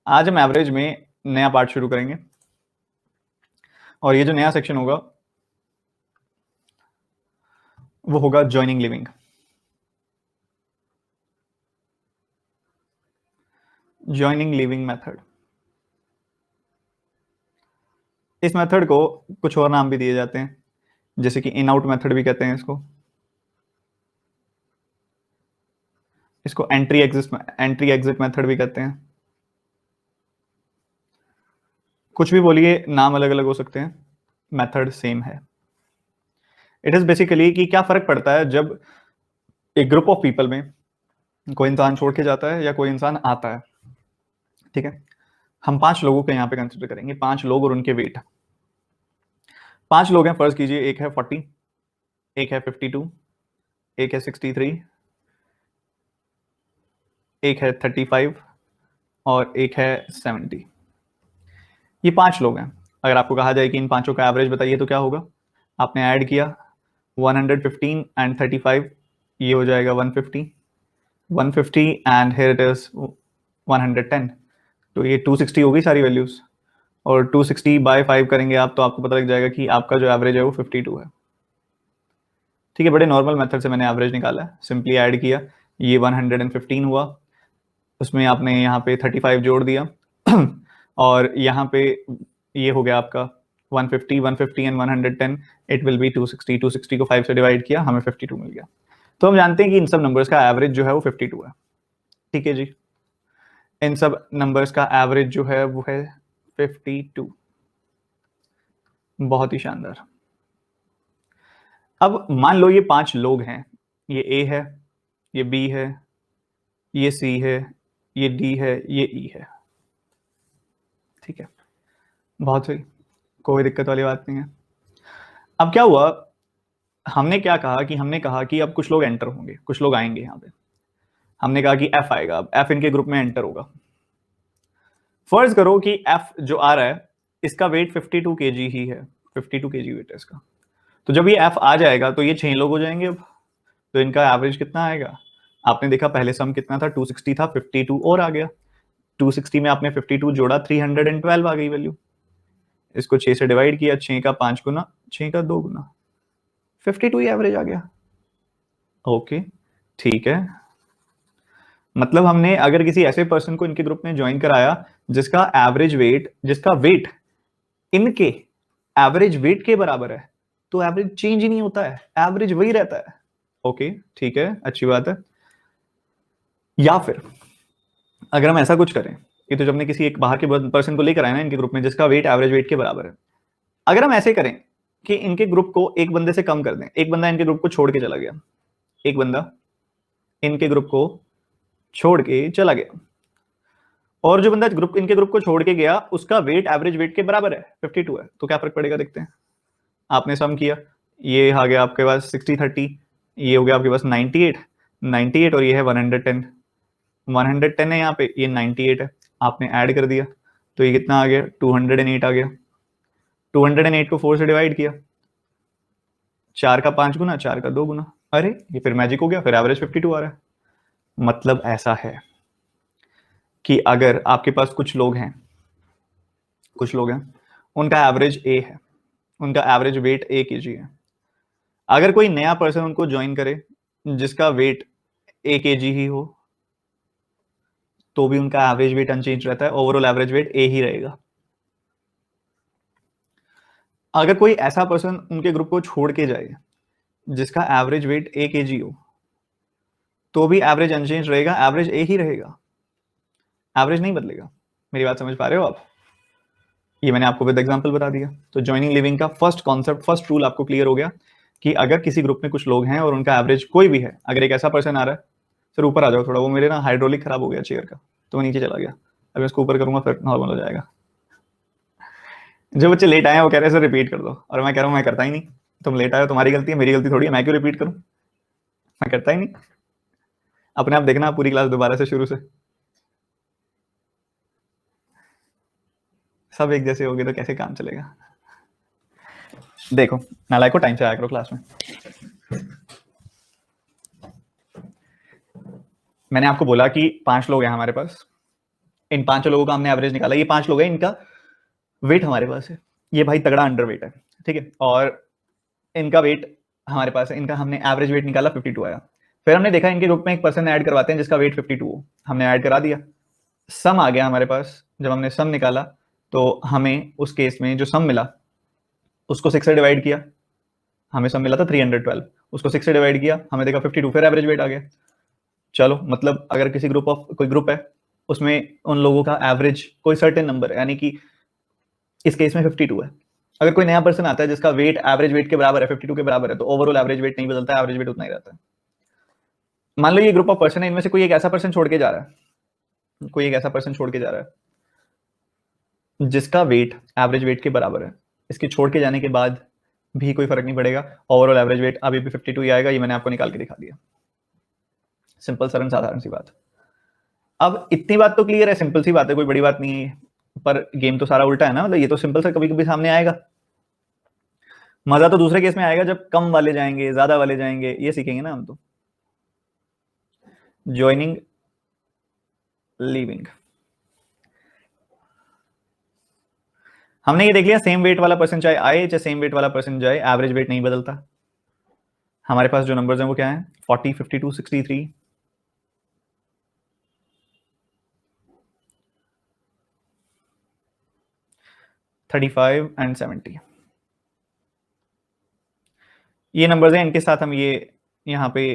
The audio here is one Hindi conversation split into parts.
आज हम एवरेज में नया पार्ट शुरू करेंगे और ये जो नया सेक्शन होगा वो होगा joining living. Joining living method, इस मेथड को कुछ और नाम भी दिए जाते हैं, जैसे कि इन आउट मेथड भी कहते हैं इसको एंट्री एग्जिट मेथड भी कहते हैं। कुछ भी बोलिए, नाम अलग अलग हो सकते हैं, मेथड सेम है। इट इज बेसिकली कि क्या फर्क पड़ता है जब एक ग्रुप ऑफ पीपल में कोई इंसान छोड़ के जाता है या कोई इंसान आता है। ठीक है, हम 5 लोगों को यहाँ पे कंसिडर करेंगे, 5 लोग और उनके वेट। 5 लोग हैं, फर्ज कीजिए एक है 40, एक है 52, एक है 63, एक है 35 और एक है 70। ये 5 लोग हैं। अगर आपको कहा जाए कि इन पांचों का एवरेज बताइए तो क्या होगा? आपने ऐड किया 115 एंड 35, ये हो जाएगा 150, 150 एंड हियर इट इज 110, तो ये 260 होगी सारी वैल्यूज। और 260 बाय 5 करेंगे आप तो आपको पता लग जाएगा कि आपका जो एवरेज है वो 52 है। ठीक है, बड़े नॉर्मल मेथड से मैंने एवरेज निकाला है, सिंपली ऐड किया, ये 115 हुआ, उसमें आपने यहाँ पे 35 जोड़ दिया और यहाँ पे ये हो गया आपका 150, 150 एंड 110, इट विल बी 260। 260 को 5 से डिवाइड किया, हमें 52 मिल गया। तो हम जानते हैं कि इन सब नंबर्स का एवरेज जो है वो 52 है। ठीक है जी, इन सब नंबर्स का एवरेज जो है वो है 52। बहुत ही शानदार। अब मान लो ये 5 लोग हैं, ये ए है, ये बी है, ये सी है, ये डी है, ये ई है। ठीक है, बहुत सही, कोई दिक्कत वाली बात नहीं है। अब क्या हुआ, हमने क्या कहा कि हमने कहा कि अब कुछ लोग एंटर होंगे, कुछ लोग आएंगे यहाँ पे। हमने कहा कि एफ आएगा, अब एफ इनके ग्रुप में एंटर होगा। फर्ज करो कि एफ जो आ रहा है इसका वेट 52 kg ही है, 52 kg वेट है इसका। तो जब ये एफ आ जाएगा तो ये 6 लोग हो जाएंगे। अब तो इनका एवरेज कितना आएगा? आपने देखा पहले सम कितना था, 260 था, 52 और आ गया। 260 में आपने 52 जोड़ा, 312 आ गई वैल्यू। इसको 6 से डिवाइड किया, 6 का 5 गुना, 6 का 2 गुना, 52 ही एवरेज आ गया। ओके, ठीक है, मतलब हमने अगर किसी ऐसे पर्सन को इनके ग्रुप में ज्वाइन कराया जिसका वेट इनके एवरेज वेट के बराबर है, तो एवरेज चेंज ही नहीं होता है, एवरेज वही रहता है। ओके, ठीक है, अच्छी बात है। या फिर अगर हम ऐसा कुछ करें, ये तो जब हमने किसी एक बाहर के पर्सन को लेकर आए ना इनके ग्रुप में जिसका वेट एवरेज वेट के बराबर है, अगर हम ऐसे करें कि इनके ग्रुप को एक बंदे से कम कर दें, एक बंदा इनके ग्रुप को छोड़ के चला गया, एक बंदा इनके ग्रुप को छोड़ के चला गया, और जो बंदा इनके ग्रुप को छोड़ के गया उसका वेट एवरेज वेट के बराबर है, 52 है, तो क्या फर्क पड़ेगा देखते हैं। आपने सम किया, ये आ गया आपके पास 60 30, ये हो गया आपके पास 98, 98 और ये है 110, 110 है यहाँ पे, ये 98 है। आपने ऐड कर दिया तो ये कितना आ गया, 208 आ गया। 208 को 4 से डिवाइड किया, 4 का 5 गुना, 4 का 2 गुना, अरे ये फिर मैजिक हो गया, फिर एवरेज 52 आ रहा है। मतलब ऐसा है कि अगर आपके पास कुछ लोग हैं उनका एवरेज ए है, उनका एवरेज वेट ए केजी है, अगर कोई नया पर्सन उनको ज्वाइन करे जिसका वेट ए केजी ही हो तो भी उनका एवरेज वेट अनचेंज रहता है, ओवरऑल एवरेज वेट ए ही रहेगा। अगर कोई ऐसा पर्सन उनके ग्रुप को छोड़ के जाए जिसका एवरेज वेट ए केजी हो तो भी एवरेज अनचेंज रहेगा, एवरेज ए ही रहेगा, एवरेज नहीं बदलेगा। मेरी बात समझ पा रहे हो आप? ये मैंने आपको विद एग्जांपल बता दिया। तो जॉइनिंग लिविंग का फर्स्ट कॉन्सेप्ट, फर्स्ट रूल आपको क्लियर हो गया कि अगर किसी ग्रुप में कुछ लोग हैं और उनका एवरेज कोई भी है, अगर एक ऐसा पर्सन आ रहा है, सर ऊपर आ जाओ थोड़ा, वो मेरे ना हाइड्रोलिक खराब हो गया चेयर का, तो वो नीचे चला गया, अब इसको ऊपर करूंगा फिर नॉर्मल हो जाएगा। जो बच्चे लेट आए हैं वो कह रहे हैं सर रिपीट कर दो, और मैं कह रहा हूँ मैं करता ही नहीं। तुम लेट आए हो, तुम्हारी गलती है, मेरी गलती थोड़ी है, मैं क्यों रिपीट करूँ, मैं करता ही नहीं। अपने आप देखना पूरी क्लास दोबारा से शुरू से, सब एक जैसे होगे तो कैसे काम चलेगा। देखो नालायक को, टाइम से आया करो क्लास में। मैंने आपको बोला कि 5 लोग हैं हमारे पास, इन 5 लोगों का हमने एवरेज निकाला, ये 5 लोग हैं, इनका वेट हमारे पास है, ये भाई तगड़ा अंडर वेट है, ठीक है, और इनका वेट हमारे पास है, इनका हमने एवरेज वेट निकाला 52 आया। फिर हमने देखा इनके ग्रुप में एक पर्सन ऐड करवाते हैं जिसका वेट 52 हो, हमने ऐड करा दिया, सम आ गया हमारे पास। जब हमने सम निकाला तो हमें उस केस में जो सम मिला उसको 6 से डिवाइड किया, हमें सम मिला था 312, उसको 6 से डिवाइड किया, हमें देखा 52, फिर एवरेज वेट आ गया। चलो, मतलब अगर किसी कोई ग्रुप है उसमें उन लोगों का एवरेज कोई सर्टेन नंबर है, यानी कि इस केस में 52 है, अगर कोई नया पर्सन आता है जिसका वेट एवरेज वेट के बराबर है, 52 के बराबर है, तो ओवरऑल एवरेज वेट नहीं बदलता है, एवरेज वेट उतना ही रहता है। मान लो ये ग्रुप ऑफ पर्सन है, इनमें से कोई एक ऐसा पर्सन छोड़ के जा रहा है, कोई एक ऐसा पर्सन छोड़ के जा रहा है जिसका वेट एवरेज वेट के बराबर है, इसके छोड़ के जाने के बाद भी कोई फर्क नहीं पड़ेगा, ओवरऑल एवरेज वेट अभी भी 52 ही आएगा, ये मैंने आपको निकाल के दिखा दिया। सिंपल सरल साधारण सी बात। अब इतनी बात तो क्लियर है, सिंपल सी बात है, कोई बड़ी बात नहीं है, पर गेम तो सारा उल्टा है ना, मतलब ये तो सिंपल सा कभी कभी सामने आएगा। मजा तो दूसरे केस में आएगा जब कम वाले जाएंगे, ज्यादा वाले जाएंगे, ये सीखेंगे ना हम तो। ज्वाइनिंग, लीविंग, हमने ये देख लिया, सेम वेट वाला पर्सन चाहे आए चाहे सेम वेट वाला पर्सन जाए, एवरेज वेट नहीं बदलता। हमारे पास जो नंबर्स हैं वो क्या है, 40, 52, 63, 35 एंड 70, ये नंबर्स हैं, इनके साथ हम ये यहाँ पे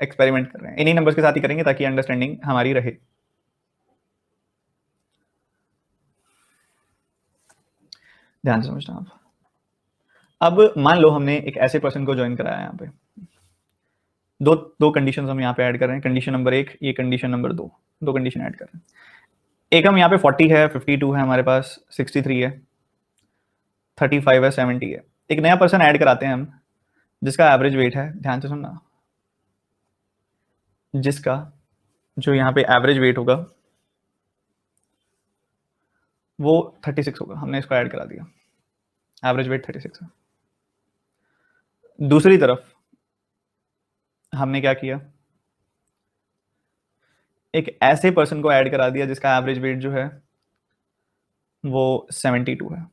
एक्सपेरिमेंट कर रहे हैं, इन्हीं नंबर्स के साथ ही करेंगे ताकि अंडरस्टैंडिंग हमारी रहे। ध्यान से समझना आप। अब मान लो हमने एक ऐसे पर्सन को ज्वाइन कराया, यहाँ पे दो दो कंडीशन हम यहाँ पे ऐड कर रहे हैं, कंडीशन नंबर 1, ये कंडीशन नंबर 2, दो कंडीशन ऐड कर रहे हैं। एक हम यहाँ पे 40 है, 52 है हमारे पास, 63 है, 35 है, 70 है। एक नया पर्सन ऐड कराते हैं हम जिसका एवरेज वेट है, ध्यान से सुनना, जिसका जो यहाँ पे एवरेज वेट होगा वो 36 होगा, हमने इसको ऐड करा दिया, एवरेज वेट 36 है। दूसरी तरफ हमने क्या किया, एक ऐसे पर्सन को ऐड करा दिया जिसका एवरेज वेट जो है वो 72 है।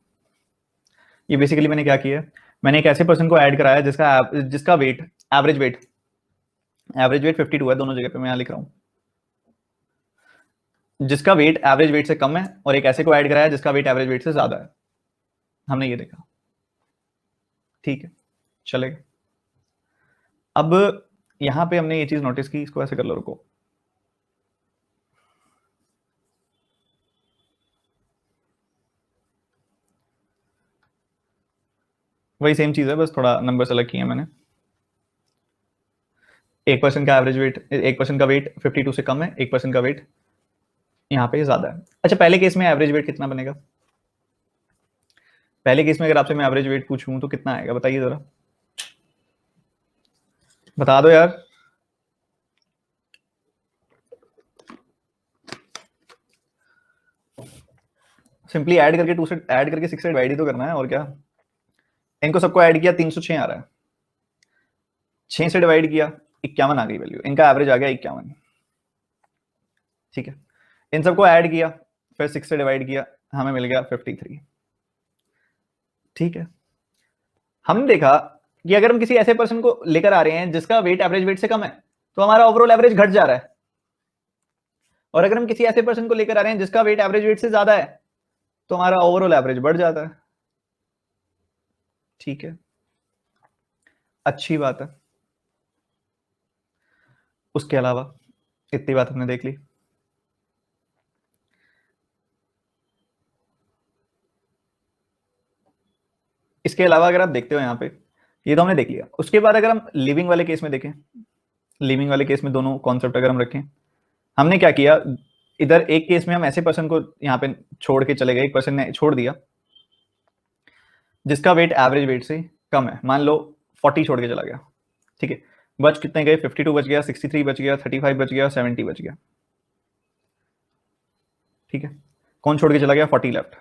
ये बेसिकली मैंने क्या किया, मैंने एक ऐसे पर्सन को ऐड कराया जिसका वेट एवरेज वेट 52 है, दोनों जगह पे मैं यहाँ लिख रहा हूँ, जिसका वेट एवरेज वेट से कम है, और एक ऐसे को ऐड कराया जिसका वेट एवरेज वेट से ज्यादा है। हमने ये देखा, ठीक है, चलेगा। अब यहां पे हमने ये चीज नोटिस की, इसको ऐसे कर लो, रुको, वही सेम चीज है, बस थोड़ा नंबर अलग किए मैंने। एक पर्सन का एवरेज वेट, एक पर्सन का वेट 52 से कम है, एक पर्सन का वेट यहाँ पे ज्यादा है। अच्छा, पहले केस में एवरेज वेट कितना बनेगा, पहले केस में अगर आपसे मैं एवरेज वेट पूछूं तो कितना आएगा, बताइए जरा, बता दो यार। सिंपली ऐड करके 2 से ऐड करके 6 से डिवाइड ही तो करना है, और क्या। इनको सबको ऐड किया, 306 आ रहा है, 6 से डिवाइड किया, 51 आ गई वैल्यू, इनका एवरेज आ गया 51, ठीक है। इन सबको ऐड किया, फिर 6 से डिवाइड किया, हमें मिल गया 53, ठीक है। हमने देखा कि अगर हम किसी ऐसे पर्सन को लेकर आ रहे हैं जिसका वेट एवरेज वेट से कम है, तो हमारा ओवरऑल एवरेज घट जा रहा है, और अगर हम किसी ऐसे पर्सन को लेकर आ रहे हैं जिसका वेट एवरेज वेट से ज्यादा है, तो हमारा ओवरऑल एवरेज बढ़ जाता है, ठीक है, अच्छी बात है। उसके अलावा इतनी बात हमने देख ली, इसके अलावा अगर आप देखते हो यहाँ पे, ये तो हमने देख लिया। उसके बाद अगर हम लिविंग वाले केस में देखें, लिविंग वाले केस में दोनों कॉन्सेप्ट अगर हम रखें, हमने क्या किया, इधर एक केस में हम ऐसे पर्सन को यहाँ पे छोड़ के चले गए, एक पर्सन ने छोड़ दिया जिसका वेट एवरेज वेट से कम है, मान लो 40 छोड़ के चला गया, ठीक है। बच कितने गए, 52 बच गया, 63 बच गया, 35 बच गया, 70 बच गया, ठीक है। कौन छोड़ के चला गया, 40 लेफ्ट।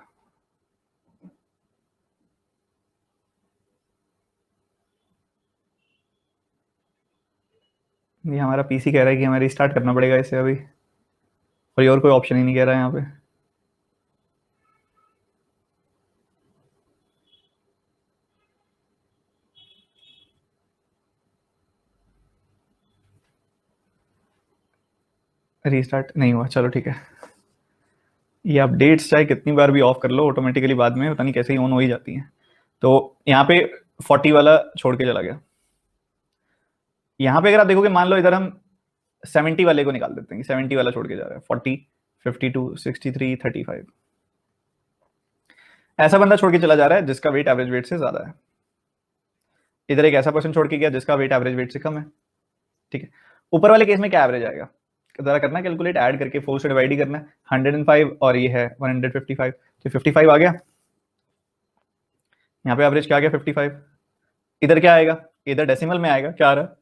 ये हमारा पीसी कह रहा है कि हमें रिस्टार्ट करना पड़ेगा इसे अभी। और ये और कोई ऑप्शन ही नहीं कह रहा है यहाँ पे। रीस्टार्ट नहीं हुआ, चलो ठीक है। ये अपडेट्स चाहे कितनी बार भी ऑफ कर लो, ऑटोमेटिकली बाद में पता नहीं कैसे ही ऑन हो ही जाती हैं। तो यहाँ पे 40 वाला छोड़ के चला गया। यहाँ पे अगर आप देखोगे, मान लो इधर हम 70 वाले को निकाल देते हैं, 70 वाला छोड़ के जा रहा है। 40, 52, 63, 35, ऐसा बंदा छोड़ के चला जा रहा है जिसका वेट एवरेज वेट से ज्यादा है। इधर एक ऐसा पर्सन छोड़ के गया जिसका वेट एवरेज वेट से कम है। ठीक है, ऊपर वाले केस में क्या एवरेज आएगा, जरा करना कैलकुलेट, ऐड करके 4 से डिवाइड ही करना है। 105 और ये है 155, तो 55 आ गया। यहाँ पे एवरेज क्या आ गया, 55। इधर क्या आएगा, इधर डेसिमल में आएगा, क्या आ रहा है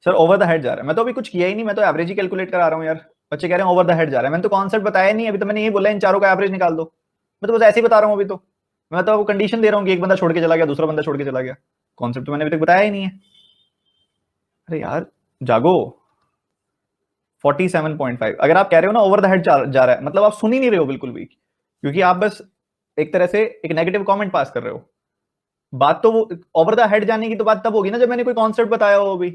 सर, ओवर द हेड जा रहा है। मैं तो अभी कुछ किया ही नहीं, मैं तो एवरेज ही कैलकुलेट करा रहा हूँ यार। बच्चे कह रहे हैं ओवर द हेड जा रहा है, मैंने तो कॉन्सेप्ट बताया नहीं, अभी तो मैंने ये बोला इन चारों का एवरेज निकाल दो। मैं तो बस ऐसे ही बता रहा हूँ अभी तो। मैं तो कंडीशन दे रहा हूँ कि एक बंदा छोड़ के चला गया, दूसरा बंदा छोड़ के चला गया। कॉन्सेप्ट तो मैंने अभी तक बताया ही नहीं है। अरे यार जागो। 47.5 अगर आप कह रहे हो ना ओवर द हेड जा रहा है, मतलब आप सुन ही नहीं रहे हो बिल्कुल भी, क्योंकि आप बस एक तरह से एक नेगेटिव कमेंट पास कर रहे हो। बात तो वो ओवर द हेड जाने की तो बात तब होगी ना जब मैंने कोई कॉन्सेप्ट बताया हो। अभी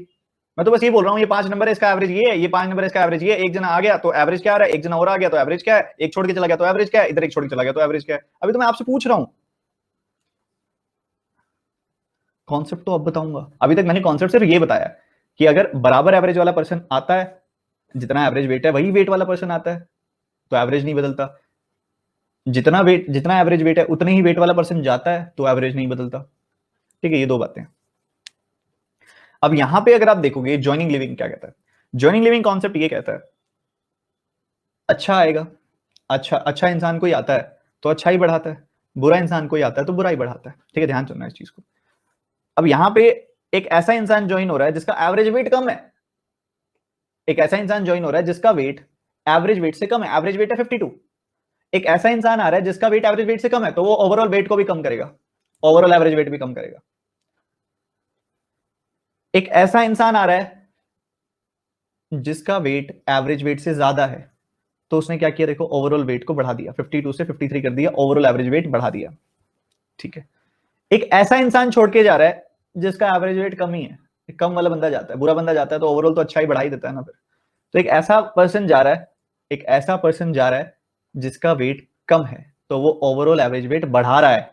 मैं तो बस ये बोल रहा हूँ, ये 5 नंबर है, इसका एवरेज ये है, ये 5 नंबर है, इसका एवरेज ये है। एक जना आ गया तो एवरेज क्या आ रहा है, एक जना और आ गया तो एवरेज क्या है, एक छोड़ के चला गया तो एवरेज क्या है, इधर एक छोड़ के चला गया तो एवरेज क्या है। अभी तो मैं आपसे पूछ रहा हूँ, कॉन्सेप्ट तो अब बताऊंगा। अभी तक मैंने कॉन्सेप्ट सिर्फ ये बताया कि अगर बराबर एवरेज वाला पर्सन आता है, जितना एवरेज वेट है वही वेट वाला पर्सन आता है, तो एवरेज नहीं बदलता। जितना एवरेज वेट है उतने ही वेट वाला पर्सन जाता है, तो एवरेज नहीं बदलता। ठीक है, ये दो बातें। अब यहां पे अगर आप देखोगे ज्वाइनिंग लिविंग क्या कहता है, ज्वाइनिंग लिविंग कॉन्सेप्ट ये कहता है अच्छा आएगा, अच्छा इंसान कोई आता है तो अच्छा ही बढ़ाता है, बुरा इंसान कोई आता है तो बुरा ही बढ़ाता है। ठीक है, ध्यान सुनना इस चीज को। अब यहां पे एक ऐसा इंसान ज्वाइन हो रहा है जिसका एवरेज वेट कम है, एक ऐसा इंसान ज्वाइन हो रहा है जिसका वेट एवरेज वेट से कम है, एवरेज वेट है 52। एक ऐसा इंसान आ रहा है जिसका वेट एवरेज वेट से कम है, तो वो ओवरऑल वेट को भी कम करेगा, ओवरऑल एवरेज वेट भी कम करेगा। एक ऐसा इंसान आ रहा है जिसका वेट एवरेज वेट से ज्यादा है, तो उसने क्या किया, देखो ओवरऑल वेट को बढ़ा दिया, 52 से 53 कर दिया, ओवरऑल एवरेज वेट बढ़ा दिया। ठीक है, एक ऐसा इंसान छोड़ के जा रहा है जिसका एवरेज वेट कम ही है, कम वाला बंदा जाता है, बुरा बंदा जाता है तो ओवरऑल तो अच्छा ही बढ़ा ही देता है ना फिर। तो एक ऐसा पर्सन जा रहा है, एक ऐसा पर्सन जा रहा है जिसका वेट कम है, तो वो ओवरऑल एवरेज वेट बढ़ा रहा है,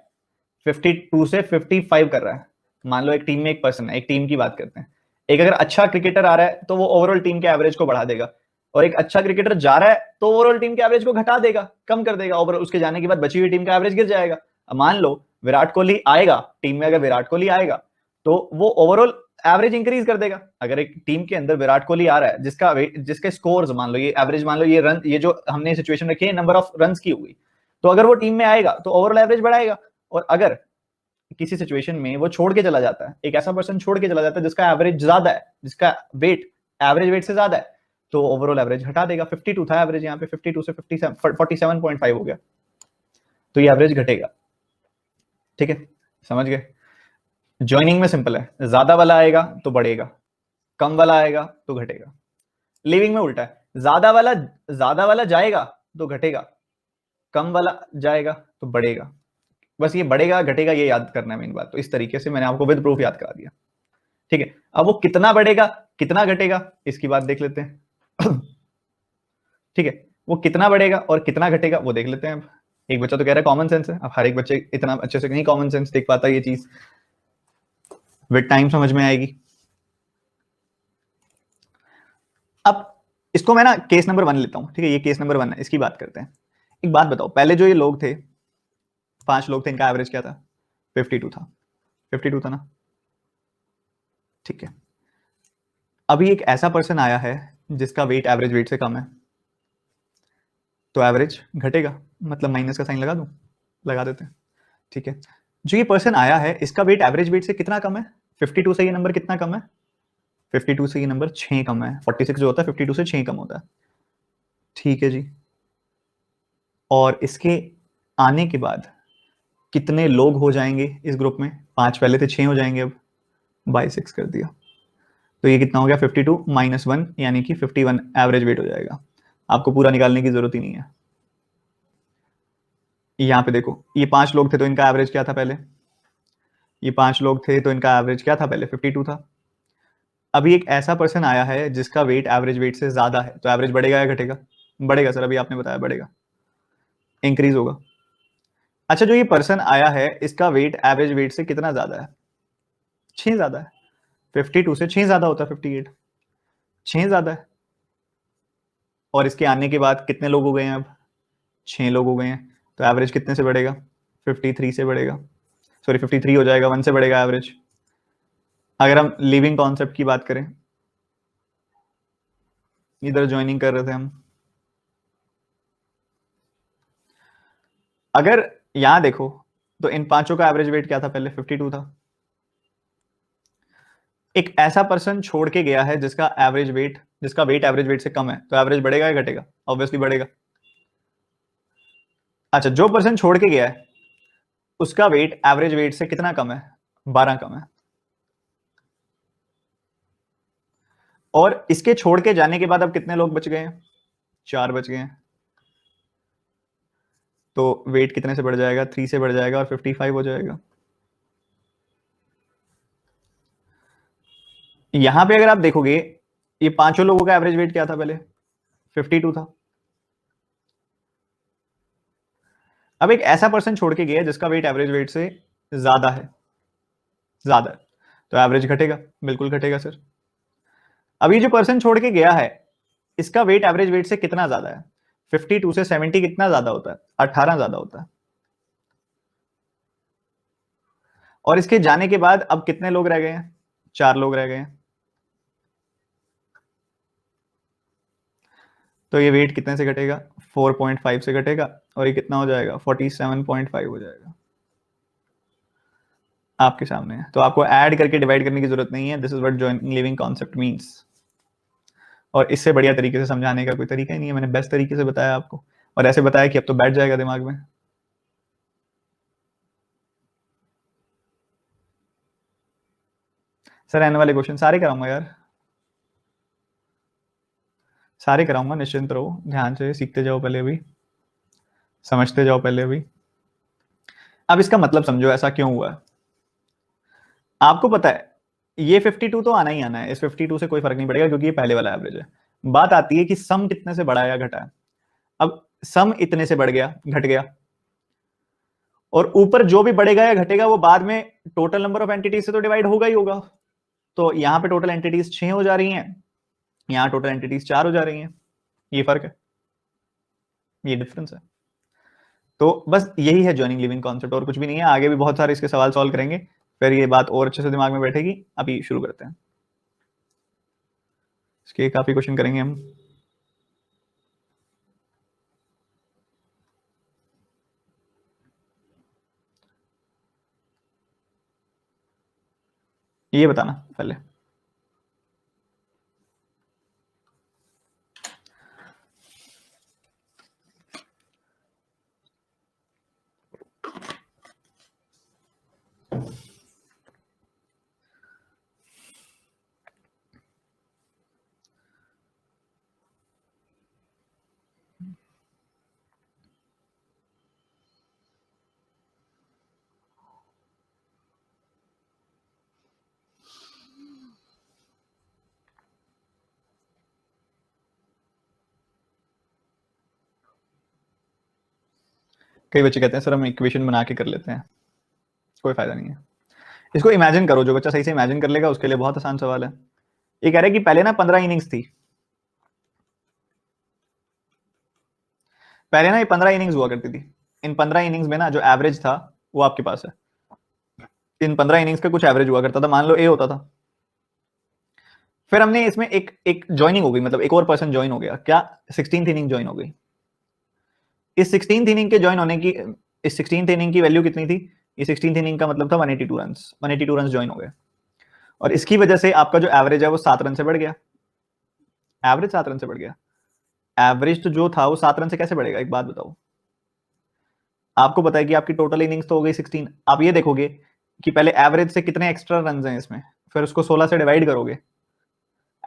52 से 55 कर रहा है। मान लो एक टीम में एक पर्सन है, एक टीम की बात करते हैं, एक अगर अच्छा क्रिकेटर आ रहा है तो वो ओवरऑल टीम के एवरेज को बढ़ा देगा, और एक अच्छा क्रिकेटर जा रहा है तो ओवरऑल टीम के एवरेज को घटा देगा, कम कर देगा, ओवरऑल उसके जाने के बाद बची हुई टीम का एवरेज गिर जाएगा। अब मान लो विराट कोहली आएगा टीम में, अगर विराट कोहली आएगा तो वो ओवरऑल एवरेज इंक्रीज कर देगा। अगर एक टीम के अंदर विराट कोहली आ रहा है जिसके स्कोर्स मान लो ये एवरेज, मान लो ये रन, ये जो हमने सिचुएशन रखी है नंबर ऑफ रन की हुई, तो अगर वो टीम में आएगा तो ओवरऑल एवरेज बढ़ाएगा। और अगर किसी सिचुएशन में वो छोड़ के चला जाता है, एक ऐसा पर्सन छोड़ के चला जाता है जिसका एवरेज ज्यादा है, जिसका वेट एवरेज वेट से ज्यादा है, तो ओवरऑल एवरेज हटा देगा। 52 था एवरेज, यहाँ पे 52 से 47.5 हो गया, तो ये एवरेज घटेगा। ठीक है, समझ गए। ज्वाइनिंग में सिंपल है, ज्यादा वाला आएगा तो बढ़ेगा, कम वाला आएगा तो घटेगा। लिविंग में उल्टा है, ज्यादा वाला जाएगा तो घटेगा, कम वाला जाएगा तो बढ़ेगा। बस ये बढ़ेगा घटेगा ये याद करना है मेन बात। तो इस तरीके से मैंने आपको विद प्रूफ याद करा दिया। ठीक है, अब वो कितना बढ़ेगा कितना घटेगा इसकी बात देख लेते हैं। ठीक है, वो कितना बढ़ेगा और कितना घटेगा वो देख लेते हैं। अब एक बच्चा तो कह रहा है कॉमन सेंस है, अब हर एक बच्चे इतना अच्छे से नहीं कॉमन सेंस देख पाता, ये चीज विद टाइम समझ में आएगी। अब इसको मैं ना केस नंबर 1 लेता हूं। ठीक है, ये केस नंबर 1 है, इसकी बात करते हैं। एक बात बताओ, पहले जो ये लोग थे 5 लोग थे, इनका एवरेज क्या था, 52 था, 52 था ना। ठीक है, अभी एक ऐसा पर्सन आया है जिसका वेट एवरेज वेट से कम है, तो एवरेज घटेगा, मतलब माइनस का साइन लगा दूं, लगा देते हैं। ठीक है, जो ये पर्सन आया है इसका वेट एवरेज वेट से कितना कम है, 52 से ये नंबर कितना कम है, 52 से ये नंबर 6 कम है। 46 जो होता है 52 से 6 कम होता है। ठीक है जी, और इसके आने के बाद कितने लोग हो जाएंगे इस ग्रुप में, 5 पहले थे 6 हो जाएंगे, अब बाय 6 कर दिया। तो ये कितना हो गया 52 माइनस 1 यानी कि 51 एवरेज वेट हो जाएगा। आपको पूरा निकालने की जरूरत ही नहीं है। यहाँ पे देखो ये 5 लोग थे तो इनका एवरेज क्या था पहले, ये 5 लोग थे तो इनका एवरेज क्या था पहले 52 था। अभी एक ऐसा पर्सन आया है जिसका वेट एवरेज वेट से ज्यादा है, तो एवरेज बढ़ेगा या घटेगा? बढ़ेगा सर, अभी आपने बताया बढ़ेगा, इंक्रीज होगा। अच्छा जो ये पर्सन आया है इसका वेट एवरेज वेट से कितना ज्यादा है? 6 ज्यादा है। 52 से 6 ज्यादा होता है 58, 6 ज्यादा है। और इसके आने के बाद कितने लोग हो गए हैं अब? 6 लोग हो गए हैं, तो एवरेज कितने से बढ़ेगा? 53 से बढ़ेगा, सॉरी 53 हो जाएगा, 1 से बढ़ेगा एवरेज। अगर हम लिविंग कॉन्सेप्ट की बात करें, इधर ज्वाइनिंग कर रहे थे हम, अगर यहां देखो तो इन पांचों का एवरेज वेट क्या था पहले? 52 था। एक ऐसा पर्सन छोड़ के गया है जिसका एवरेज वेट, जिसका वेट एवरेज वेट से कम है, तो एवरेज बढ़ेगा या घटेगा? ऑब्वियसली बढ़ेगा। अच्छा जो पर्सन छोड़ के गया है उसका वेट एवरेज वेट से कितना कम है? 12 कम है। और इसके छोड़ के जाने के बाद अब कितने लोग बच गए हैं? 4 बच गए हैं। तो वेट कितने से बढ़ जाएगा? 3 से बढ़ जाएगा और 55 हो जाएगा। यहां पे अगर आप देखोगे ये पांचों लोगों का एवरेज वेट क्या था पहले? 52 था। अब एक ऐसा पर्सन छोड़ के गया जिसका वेट एवरेज वेट से ज्यादा है, ज्यादा, तो एवरेज घटेगा, बिल्कुल घटेगा सर। अब ये जो पर्सन छोड़ के गया है इसका वेट एवरेज वेट से कितना ज्यादा है? 52 से 70 कितना ज्यादा होता है? 18 ज्यादा होता है। और इसके जाने के बाद अब कितने लोग रह गए हैं? 4 लोग रह गए हैं। तो ये वेट कितने से घटेगा? 4.5 से घटेगा और ये कितना हो जाएगा? 47.5 हो जाएगा। आपके सामने है, तो आपको ऐड करके डिवाइड करने की जरूरत नहीं है। This is what joining living concept means. और इससे बढ़िया तरीके से समझाने का कोई तरीका ही नहीं है, मैंने बेस्ट तरीके से बताया आपको, और ऐसे बताया कि अब तो बैठ जाएगा दिमाग में। सर आने वाले क्वेश्चन सारे कराऊंगा यार, सारे कराऊंगा, निश्चिंत रहो, ध्यान से सीखते जाओ पहले, अभी समझते जाओ पहले अभी। अब इसका मतलब समझो ऐसा क्यों हुआ है। आपको पता है ये 52 तो आना ही आना है, इस 52 से कोई फर्क नहीं पड़ेगा क्योंकि ये पहले वाला एवरेज है। बात आती है कि सम कितने से बढ़ा या घटा है। अब सम इतने से बढ़ गया, घट गया, और ऊपर जो भी बढ़ेगा या घटेगा वो बाद में टोटल नंबर ऑफ एंटिटीज से तो डिवाइड होगा ही होगा। तो यहाँ पे टोटल एंटिटीज 6 हो जा रही हैं, यहाँ टोटल एंटिटीज 4 हो जा रही हैं। ये फर्क है, ये डिफरेंस है। तो बस यही है जॉइनिंग लिविंग कॉन्सेप्ट, और कुछ भी नहीं है। आगे भी बहुत सारे इसके सवाल सॉल्व करेंगे, फिर ये बात और अच्छे से दिमाग में बैठेगी। अभी शुरू करते हैं, इसके काफी क्वेश्चन करेंगे हम। ये बताना पहले, कई बच्चे कहते हैं सर हम इक्वेशन बना के कर लेते हैं, कोई फायदा नहीं है। इसको इमेजिन करो, जो बच्चा सही से इमेजिन कर लेगा उसके लिए बहुत आसान सवाल है। ये कह रहे हैं कि पहले ना 15 इनिंग्स थी, पहले ना ये 15 इनिंग्स हुआ करती थी। इन 15 इनिंग्स में ना जो एवरेज था वो आपके पास है। इन 15 इनिंग्स का कुछ एवरेज हुआ करता था, मान लो ए होता था। फिर हमने इसमें एक एक ज्वाइनिंग हो गई, मतलब एक और पर्सन ज्वाइन हो गया, क्या? 16th इनिंग ज्वाइन हो गई। इस 16th इनिंग के ज्वाइन होने की, इस 16th इनिंग की वैल्यू कितनी थी? ये 16th इनिंग का मतलब था 182 रन, 182 रन ज्वाइन हो गए। और इसकी वजह से आपका जो एवरेज है वो 7 रन से बढ़ गया। एवरेज 7 रन से बढ़ गया। एवरेज तो जो था वो 7 रन से कैसे बढ़ेगा, एक बात बताओ। आपको पता है कि आपकी टोटल इनिंग्स तो हो गई 16। आप ये देखोगे कि पहले एवरेज से कितने एक्स्ट्रा रन हैं इसमें, फिर उसको 16 से डिवाइड करोगे,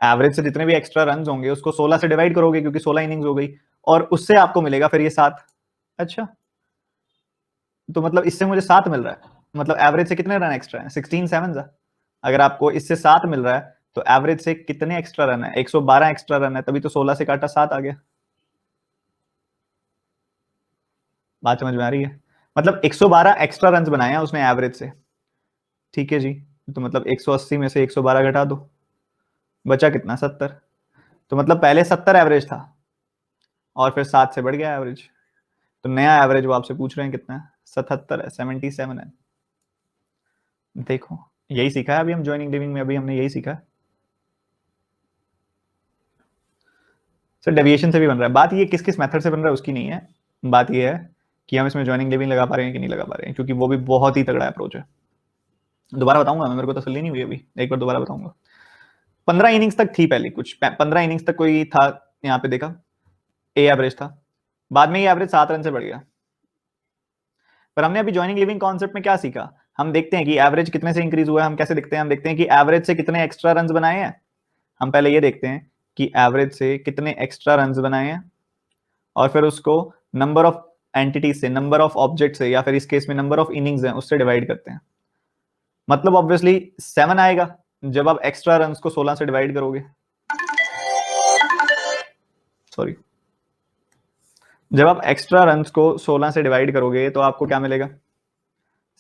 एवरेज से जितने भी एक्स्ट्रा रन होंगे उसको 16 से डिवाइड करोगे क्योंकि 16 इनिंग्स हो गई, और उससे आपको मिलेगा फिर ये 7। अच्छा, तो मतलब इससे मुझे 7 मिल रहा है, मतलब एवरेज से कितने रन एक्स्ट्रा है? 16 सेवन। अगर आपको इससे 7 मिल रहा है तो एवरेज से कितने एक्स्ट्रा रन है? 112 एक्स्ट्रा रन है, तभी तो 16 से काटा 7 आ गया। बात समझ में आ रही है? मतलब 112 एक्स्ट्रा रन बनाए हैं उसने एवरेज से, ठीक है जी। तो मतलब 180 में से 112 घटा दो, बचा कितना? 70। तो मतलब पहले 70 एवरेज था और फिर 7 से बढ़ गया एवरेज, तो नया एवरेज वो आपसे पूछ रहे हैं कितना है? 77 है, 77 है। देखो यही सीखा है अभी हम ज्वाइनिंग लिविंग में, अभी हमने यही सीखा है सर। डेविएशन से भी बन रहा है, बात ये किस किस मेथड से बन रहा है उसकी नहीं है, बात ये है कि हम इसमें ज्वाइनिंग लिविंग लगा पा रहे हैं कि नहीं लगा पा रहे हैं, क्योंकि वो भी बहुत ही तगड़ा अप्रोच है। दोबारा बताऊंगा मैं, मेरे को तसल्ली नहीं हुई अभी, एक बार दोबारा बताऊंगा। 15 इनिंग्स तक थी पहले, कुछ 15 इनिंग्स तक कोई था, यहाँ पे देखा ए एवरेज था, बाद में ये एवरेज 7 रन से बढ़ गया। पर हमने अभी ज्वाइनिंग लिविंग कॉन्सेप्ट में क्या सीखा? हम देखते हैं कि एवरेज कितने से इंक्रीज हुआ है। हम कैसे देखते हैं? हम देखते हैं कि एवरेज से कितने एक्स्ट्रा रन बनाए हैं। हम पहले ये देखते हैं कि एवरेज से कितने एक्स्ट्रा रन बनाए हैं, और फिर उसको नंबर ऑफ एंटिटीज से, नंबर ऑफ ऑब्जेक्ट से, या फिर इस केस में नंबर ऑफ इनिंग्स हैं उससे डिवाइड करते हैं। मतलब ऑब्वियसली 7 आएगा जब आप एक्स्ट्रा रन को 16 से डिवाइड करोगे। सॉरी, जब आप एक्स्ट्रा रन को 16 से डिवाइड करोगे तो आपको क्या मिलेगा?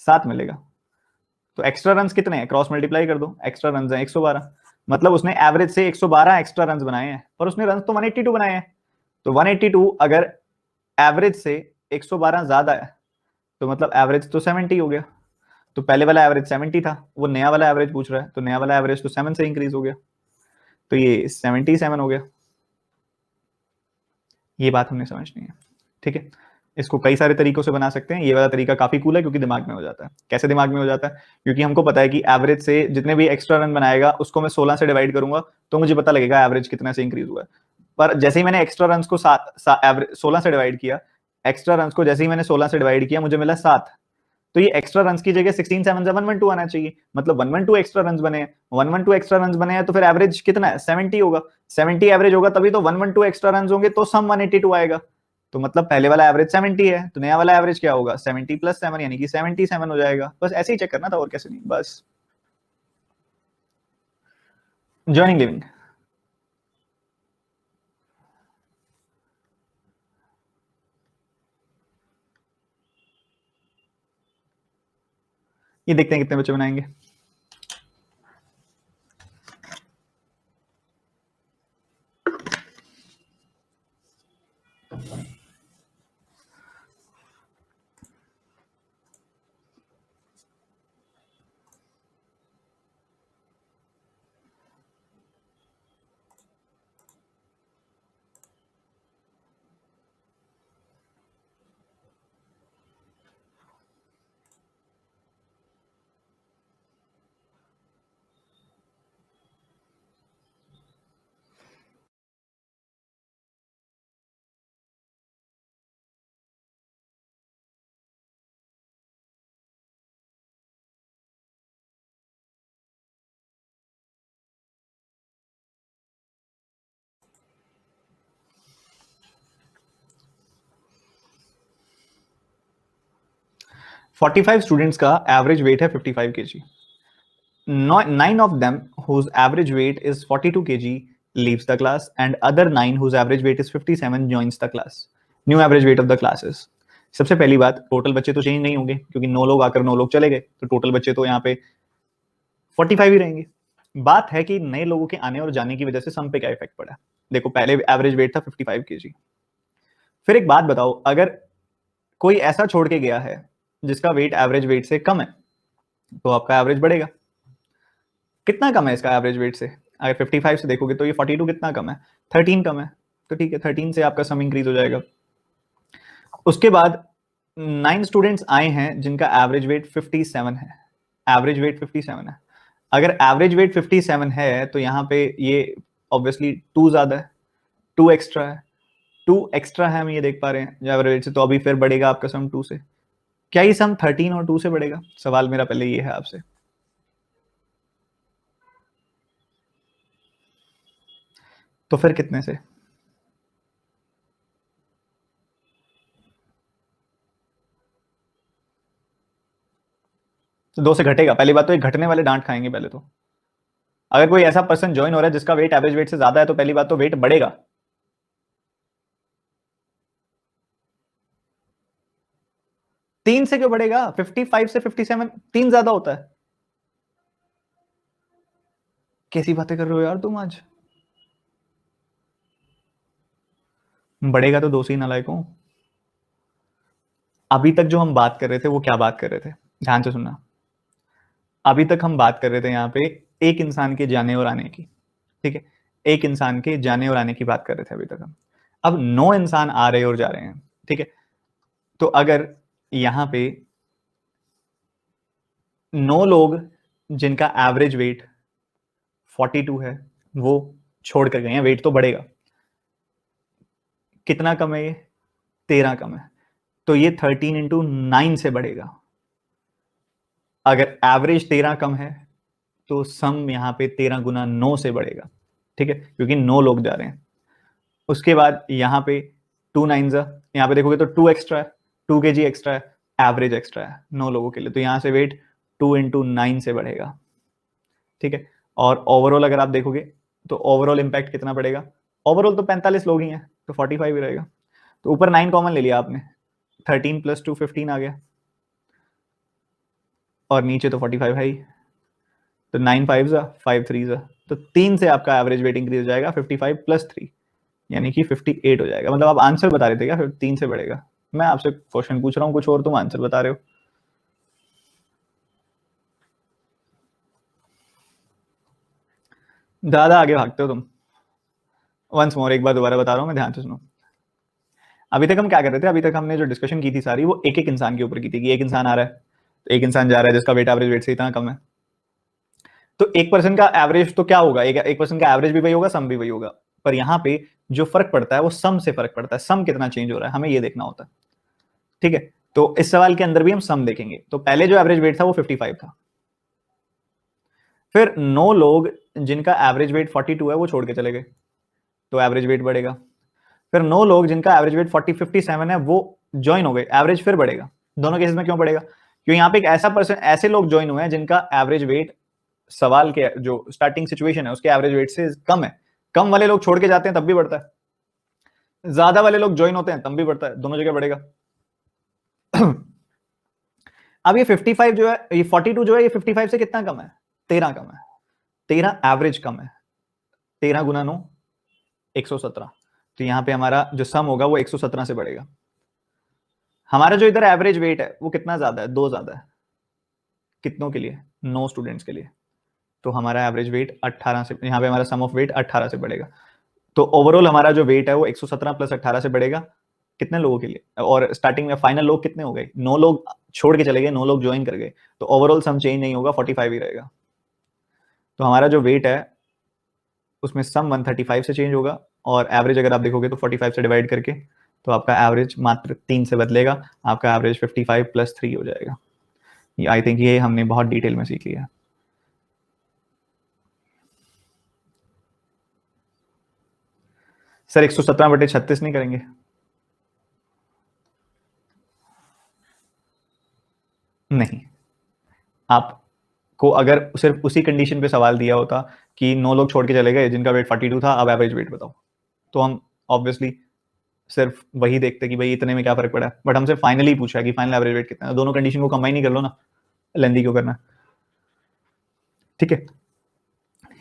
7 मिलेगा। तो एक्स्ट्रा रन कितने हैं? क्रॉस मल्टीप्लाई कर दो, एक्स्ट्रा रन है 112, मतलब उसने एवरेज से 112 एक्स्ट्रा रन बनाए हैं, पर उसने रन तो 182 बनाए हैं। तो 182 अगर एवरेज से 112 ज्यादा है तो मतलब एवरेज तो 70 हो गया। तो पहले वाला एवरेज 70 था, वो नया वाला एवरेज पूछ रहा है, तो नया वाला एवरेज तो 7 से इंक्रीज हो गया, तो ये 77 हो गया। ये बात हमने समझनी है, ठीक है। इसको कई सारे तरीकों से बना सकते हैं, ये वाला तरीका काफी कूल है क्योंकि दिमाग में हो जाता है। कैसे दिमाग में हो जाता है? क्योंकि हमको पता है कि एवरेज से जितने भी एक्स्ट्रा रन बनाएगा उसको मैं 16 से डिवाइड करूंगा, तो मुझे पता लगेगा एवरेज कितना से इंक्रीज हुआ है। पर जैसे ही मैंने एक्स्ट्रा रन को 16 से डिवाइड किया, एक्स्ट्रा रन को जैसे ही मैंने 16 से डिवाइड किया मुझे मिला 7। तो ये एक्स्ट्रा रन की जगह 16 7 से 112 आना चाहिए, मतलब 112 एक्स्ट्रा रन बने हैं। 112 एक्स्ट्रा रन बने हैं तो फिर एवरेज कितना है? 70 होगा। 70 एवरेज होगा तभी तो 112 एक्स्ट्रा रन होंगे, तो सम 182 आएगा। तो मतलब पहले वाला एवरेज 70 है, तो नया वाला एवरेज क्या होगा? 70 प्लस 7 यानी कि 77 हो जाएगा। बस ऐसे ही चेक करना था, और कैसे नहीं, बस। ज्वाइनिंग लिविंग, ये देखते हैं कितने बच्चे बनाएंगे। फोर्टी फाइव स्टूडेंट्स का एवरेज वेट है 55 kg. 9 of them whose average weight is 42 kg leaves the class, and other 9 whose average weight is 57 joins the class. New average weight of the classes. सबसे पहली बात, टोटल बच्चे तो चेंज नहीं होंगे क्योंकि 9 लोग आकर 9 लोग चले गए, तो टोटल बच्चे तो यहाँ पे 45 ही रहेंगे। बात है कि नए लोगों के आने और जाने की वजह से सम पे क्या इफेक्ट पड़ा। देखो पहले एवरेज वेट था 55 kg। फिर एक बात बताओ, अगर कोई ऐसा छोड़ के गया है जिसका वेट एवरेज वेट से कम है, तो आपका एवरेज बढ़ेगा। कितना कम है इसका एवरेज वेट से? अगर 55 से देखोगे तो ये 42 कितना कम है? 13 कम है। तो ठीक है, 13 से आपका सम इंक्रीज हो जाएगा। उसके बाद 9 स्टूडेंट्स आए हैं जिनका एवरेज वेट 57 है। एवरेज वेट 57 है। अगर एवरेज वेट 57 है तो यहाँ पे ये ऑब्वियसली 2 ज्यादा है, 2 एक्स्ट्रा है। 2 एक्स्ट्रा है, हम ये देख पा रहे हैं एवरेज से, तो अभी फिर बढ़ेगा आपका सम 2 से। क्या ये सम 13 और 2 से बढ़ेगा? सवाल मेरा पहले ये है आपसे। तो फिर कितने से? तो 2 से घटेगा। पहली बात तो एक घटने वाले डांट खाएंगे पहले तो। अगर कोई ऐसा पर्सन ज्वाइन हो रहा है जिसका वेट एवरेज वेट से ज्यादा है तो पहली बात तो वेट बढ़ेगा। तीन से क्यों बढ़ेगा? 55 से 57 3 ज्यादा होता है। कैसी बातें कर रहे हो यार तुम आज? बढ़ेगा तो 2 से ही नालायक हूं। अभी तक जो हम बात कर रहे थे वो क्या बात कर रहे थे, ध्यान से सुनना। अभी तक हम बात कर रहे थे यहाँ पे एक इंसान के जाने और आने की, ठीक है। एक इंसान के जाने और आने की बात कर रहे थे अभी तक हम। अब 9 इंसान आ रहे और जा रहे हैं, ठीक है। तो अगर यहाँ पे 9 लोग जिनका एवरेज वेट 42 है वो छोड़ कर गए हैं, वेट तो बढ़ेगा। कितना कम है ये? 13 कम है। तो ये 13 इंटू 9 से बढ़ेगा। अगर एवरेज 13 कम है तो सम यहाँ पे 13 गुना 9 से बढ़ेगा, ठीक है, क्योंकि 9 लोग जा रहे हैं। उसके बाद यहाँ पे 2 9 यहाँ पे देखोगे तो 2 एक्स्ट्रा है, 2 kg एक्स्ट्रा है, एवरेज एक्स्ट्रा है 9 लोगों के लिए, तो यहाँ से वेट 2 इंटू 9 से बढ़ेगा, ठीक है। और ओवरऑल अगर आप देखोगे तो ओवरऑल इंपैक्ट कितना पड़ेगा? ओवरऑल तो 45 लोग ही हैं तो 45 ही रहेगा। तो ऊपर 9 कॉमन ले लिया आपने, 13 प्लस 2 15 आ गया, और नीचे तो 45 है ही। तो 9 5 5 3 तो 3 से आपका एवरेज वेट इंक्रीज हो जाएगा 55 प्लस 3, यानी कि 58 हो जाएगा। मतलब आप आंसर बता रहे थे क्या? फिर 3 से बढ़ेगा। मैं आपसे क्वेश्चन पूछ रहा हूँ कुछ और, तुम आंसर बता रहे हो। ज्यादा आगे भागते हो तुम। वंस मोर, एक बार दोबारा बता रहा हूँ मैं, ध्यान से सुनो। अभी तक हम क्या कर रहे थे? अभी तक हमने जो डिस्कशन की थी सारी वो एक एक इंसान के ऊपर की थी कि एक इंसान आ रहा है तो एक इंसान जा रहा है जिसका वेट एवरेज वेट से इतना कम है। तो एक पर्सन का एवरेज तो क्या होगा? एक पर्सन का एवरेज भी वही होगा, सम भी वही होगा। पर यहाँ पे जो फर्क पड़ता है वो सम से फर्क पड़ता है। सम कितना चेंज हो रहा है हमें ये देखना होता है, ठीक है। तो इस सवाल के अंदर भी हम सम देखेंगे। तो पहले जो एवरेज वेट था वो 55 था। फिर 9 लोग जिनका एवरेज वेट 42 है वो छोड़ के चले गए तो एवरेज वेट बढ़ेगा। फिर 9 लोग जिनका एवरेज वेट 57 है वो ज्वाइन हो गए, एवरेज फिर बढ़ेगा। दोनों केसेस में क्यों बढ़ेगा? क्योंकि यहाँ पे एक ऐसा पर्सन, ऐसे लोग ज्वाइन हुए हैं जिनका एवरेज वेट सवाल के जो स्टार्टिंग सिचुएशन है उसके एवरेज वेट से कम है। कम वाले लोग छोड़ के जाते हैं तब भी बढ़ता है, ज्यादा वाले लोग ज्वाइन होते हैं तब भी बढ़ता है, दोनों जगह बढ़ेगा। अब ये 55 जो है, ये 42 जो है, ये 55 से कितना कम है? 13 कम है। 13 एवरेज कम है। 13 गुना 9 117। तो यहाँ पे हमारा जो सम होगा वो 117 से बढ़ेगा। हमारा जो इधर एवरेज वेट है वो कितना ज्यादा है? 2 ज्यादा है। कितनों के लिए? 9 स्टूडेंट्स के लिए। तो हमारा एवरेज वेट 18 से, यहाँ पे हमारा सम ऑफ वेट 18 से बढ़ेगा। तो ओवरऑल हमारा जो वेट है वो 117 प्लस 18 से बढ़ेगा। कितने लोगों के लिए? और स्टार्टिंग में फाइनल लोग कितने हो गए? 9 लोग छोड़ के चले गए, 9 लोग ज्वाइन कर गए, तो ओवरऑल सम चेंज नहीं होगा, 45 ही रहेगा। तो हमारा जो वेट है उसमें सम 135 से चेंज होगा, और एवरेज अगर आप देखोगे तो 45 से डिवाइड करके तो आपका एवरेज मात्र 3 से बदलेगा। आपका एवरेज 55 प्लस 3 हो जाएगा। आई थिंक ये हमने बहुत डिटेल में सीख लिया। सर 117/36 नहीं करेंगे? नहीं, आपको अगर सिर्फ उसी कंडीशन पे सवाल दिया होता कि 9 लोग छोड़ के चले गए जिनका वेट 42 था, अब एवरेज वेट बताओ, तो हम ऑब्वियसली सिर्फ वही देखते कि भाई इतने में क्या फर्क पड़ा है। बट हमसे फाइनली पूछा कि फाइनल एवरेज वेट कितना है, दोनों कंडीशन को कंबाइन ही कर लो ना, लेंदी क्यों करना, ठीक है।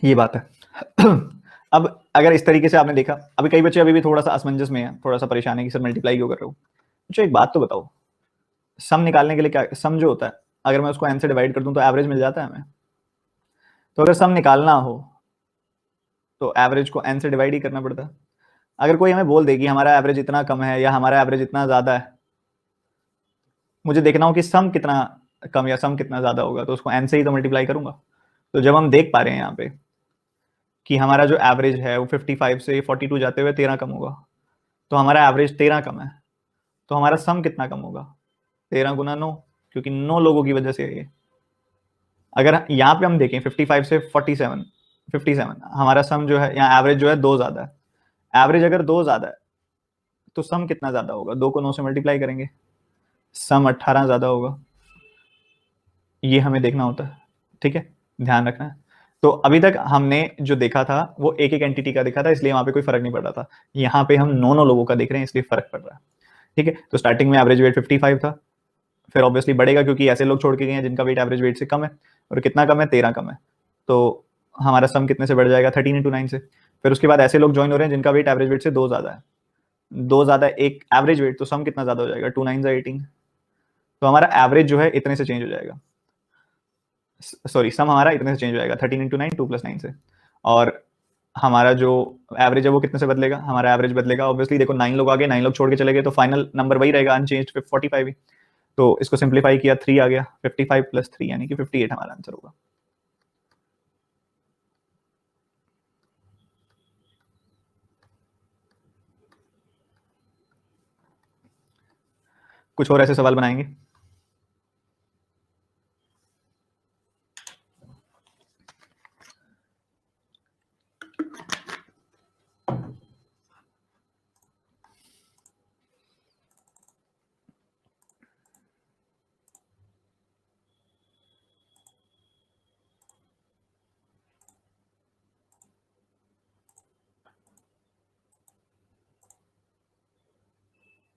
ये बात है। अब अगर इस तरीके से आपने देखा, अभी कई बच्चे अभी भी थोड़ा सा असमंजस में है, थोड़ा सा परेशान है कि सर मल्टीप्लाई क्यों कर रहे हो। मुझे एक बात तो बताओ, सम निकालने के लिए क्या सम जो होता है, अगर मैं उसको एन से डिवाइड कर दूं तो एवरेज मिल जाता है हमें। तो अगर सम निकालना हो तो एवरेज को एन से डिवाइड ही करना पड़ता है। अगर कोई हमें बोल दे कि हमारा एवरेज इतना कम है या हमारा एवरेज इतना ज्यादा है, मुझे देखना हो कि सम कितना कम या सम कितना ज्यादा होगा, तो उसको एन से ही तो मल्टीप्लाई करूंगा। तो जब हम देख पा रहे हैं यहाँ पे कि हमारा जो एवरेज है वो 55 से 42 जाते हुए 13 कम होगा, तो हमारा एवरेज 13 कम है, तो हमारा सम कितना कम होगा? 13 गुना 9, क्योंकि 9 लोगों की वजह से है ये। अगर यहाँ पे हम देखें 55 से 47 हमारा सम जो है यहाँ एवरेज जो है 2 ज्यादा है, एवरेज अगर 2 ज्यादा है तो सम कितना ज्यादा होगा? 2 को 9 से मल्टीप्लाई करेंगे, सम 18 ज्यादा होगा। ये हमें देखना होता है, ठीक है, ध्यान रखना है। तो अभी तक हमने जो देखा था वो एक एक एंटिटी का देखा था, इसलिए वहां पे कोई फर्क नहीं पड़ रहा था। यहाँ पे हम 9 लोगों का देख रहे हैं, इसलिए फर्क पड़ रहा है। ठीक है, तो स्टार्टिंग में एवरेज वेट 55 था, फिर ऑब्वियसली बढ़ेगा क्योंकि ऐसे लोग छोड़ के गए हैं जिनका वेट एवरेज वेट से कम है। और कितना कम है? 13 कम है। तो हमारा सम कितने से बढ़ जाएगा? 13 × 9 से। फिर उसके बाद ऐसे लोग ज्वाइन हो रहे हैं जिनका वेट एवरेज वेट से 2 ज्यादा है, 2 ज्यादा एक एवरेज वेट, तो सम कितना ज्यादा हो जाएगा? 2 9 18। तो हमारा एवरेज जो है इतने से चेंज हो जाएगा, सॉरी सम हमारा इतने से चेंज हो जाएगा, 13 × 9, 2 + 9 से। और हमारा जो एवरेज है वो कितने से बदलेगा? हमारा एवरेज बदलेगा ऑब्वियसली, देखो 9 लोग आ गए, 9 लोग छोड़ के चले गए, तो फाइनल नंबर वही रहेगा अनचेंज्ड, 45 ही। तो इसको सिंप्लीफाई किया, 3 आ गया, 55 + 3 यानी कि 58 हमारा आंसर होगा। कुछ और ऐसे सवाल बनाएंगे?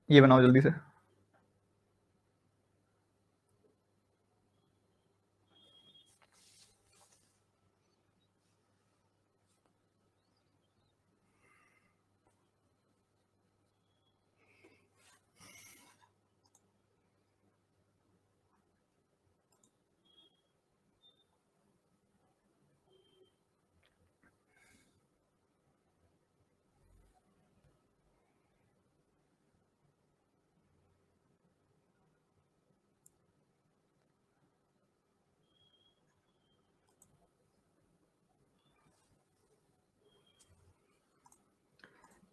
ये बनाओ जल्दी से।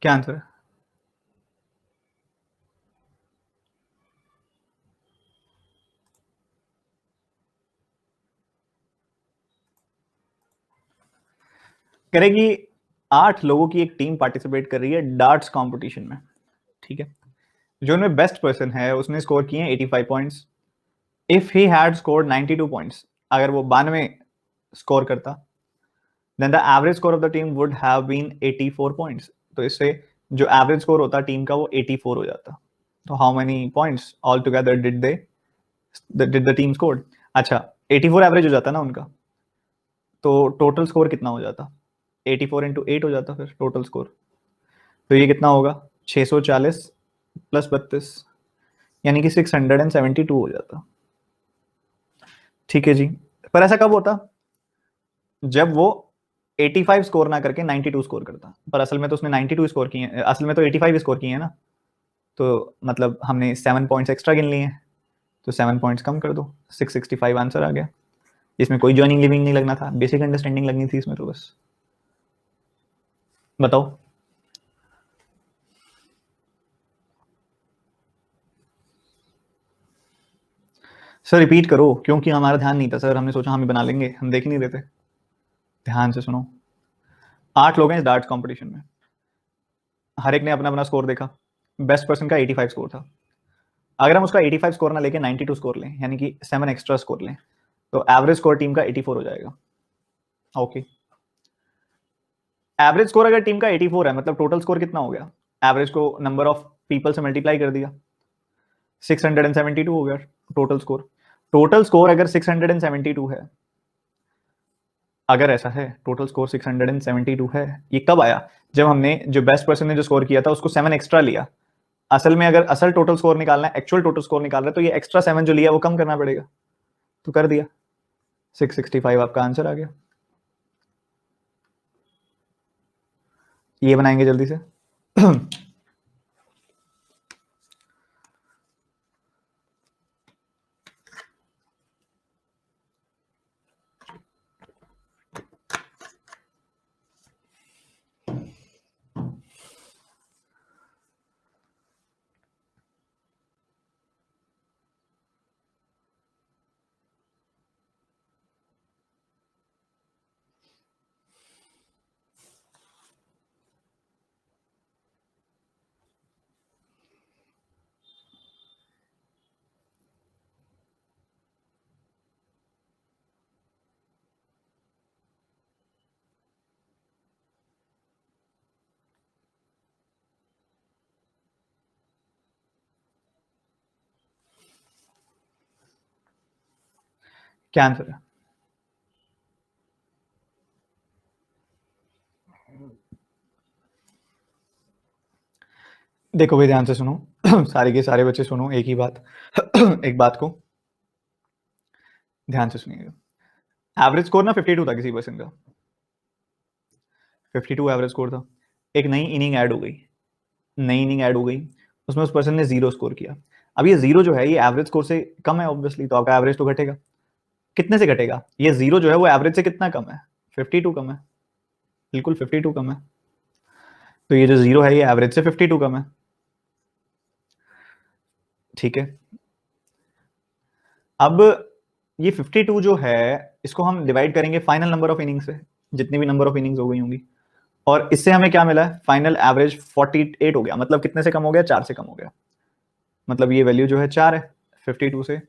क्या आंसर है? करेगी 8 लोगों की एक टीम पार्टिसिपेट कर रही है डार्ट्स कंपटीशन में, ठीक है। जो उनमें बेस्ट पर्सन है उसने स्कोर किए हैं 85 points. If he had scored 92 points, अगर वो 92 स्कोर करता, then the average score of the team would have been 84 points. तो इससे जो एवरेज स्कोर होता टीम का वो 84 हो जाता। तो how many points all together did the team scored? अच्छा, 84 एवरेज हो जाता ना उनका, तो टोटल स्कोर कितना हो जाता? 84 × 8 हो जाता फिर टोटल स्कोर। तो ये कितना होगा? 640 + 32, यानी कि 672 हो जाता। ठीक है जी। पर ऐसा कब होता? जब वो 85 स्कोर ना करके 92 स्कोर करता। पर असल में तो उसने 92 स्कोर किए हैं, असल में तो 85 स्कोर किए हैं ना। तो मतलब हमने 7 पॉइंट्स एक्स्ट्रा गिन लिए हैं, तो 7 पॉइंट्स कम कर दो, 665 आंसर आ गया। इसमें कोई जॉइनिंग लिविंग नहीं लगना था, बेसिक अंडरस्टैंडिंग लगनी थी इसमें तो बस। बताओ। सर रिपीट करो, क्योंकि हमारा ध्यान नहीं था सर, हमने सोचा हम ही बना लेंगे, हम देख नहीं रहे थे। ध्यान से सुनो। 8 लोग हैं इस डार्ट्स कॉम्पिटिशन में, हर एक ने अपना अपना स्कोर देखा। बेस्ट पर्सन का 85 स्कोर था। अगर हम उसका 85 स्कोर ना लेके 92 स्कोर लें, यानी कि 7 एक्स्ट्रा स्कोर लें, तो एवरेज स्कोर टीम का 84 हो जाएगा। ओके, एवरेज स्कोर अगर टीम का 84 है, मतलब टोटल स्कोर कितना हो गया? एवरेज को नंबर ऑफ पीपल से मल्टीप्लाई कर दिया, 672 हो गया टोटल स्कोर। टोटल स्कोर अगर 672 है, अगर ऐसा है टोटल स्कोर 672 है, ये कब आया? जब हमने जो बेस्ट पर्सन ने जो स्कोर किया था उसको 7 एक्स्ट्रा लिया। असल में अगर असल टोटल स्कोर निकालना है, एक्चुअल टोटल स्कोर निकाल रहे, तो ये एक्स्ट्रा 7 जो लिया वो कम करना पड़ेगा। तो कर दिया, 665 आपका आंसर आ गया। ये बनाएंगे जल्दी से। क्या आंसर है? देखो भाई ध्यान से सुनो सारे के सारे बच्चे सुनो एक ही बात एक बात को ध्यान से सुनिएगा। एवरेज स्कोर ना 52 था किसी पर्सन का, 52 एवरेज स्कोर था। एक नई इनिंग ऐड हो गई, नई इनिंग ऐड हो गई, उसमें उस पर्सन ने 0 स्कोर किया। अब ये 0 जो है ये एवरेज स्कोर से कम है ऑब्वियसली, तो आपका एवरेज तो घटेगा। कितने से घटेगा? ये 0 जो है वो एवरेज से कितना कम है? 52 कम है, बिल्कुल 52 कम है। तो ये जो 0 है ये एवरेज से 52 कम है, ठीक है। अब ये 52 जो है इसको हम डिवाइड करेंगे फाइनल नंबर ऑफ इनिंग्स से, जितनी भी नंबर ऑफ इनिंग्स हो गई होंगी, और इससे हमें क्या मिला है? फाइनल एवरेज 48 हो गया। मतलब कितने से कम हो गया? 4 से कम हो गया। मतलब ये वैल्यू जो है 4 है। 52 से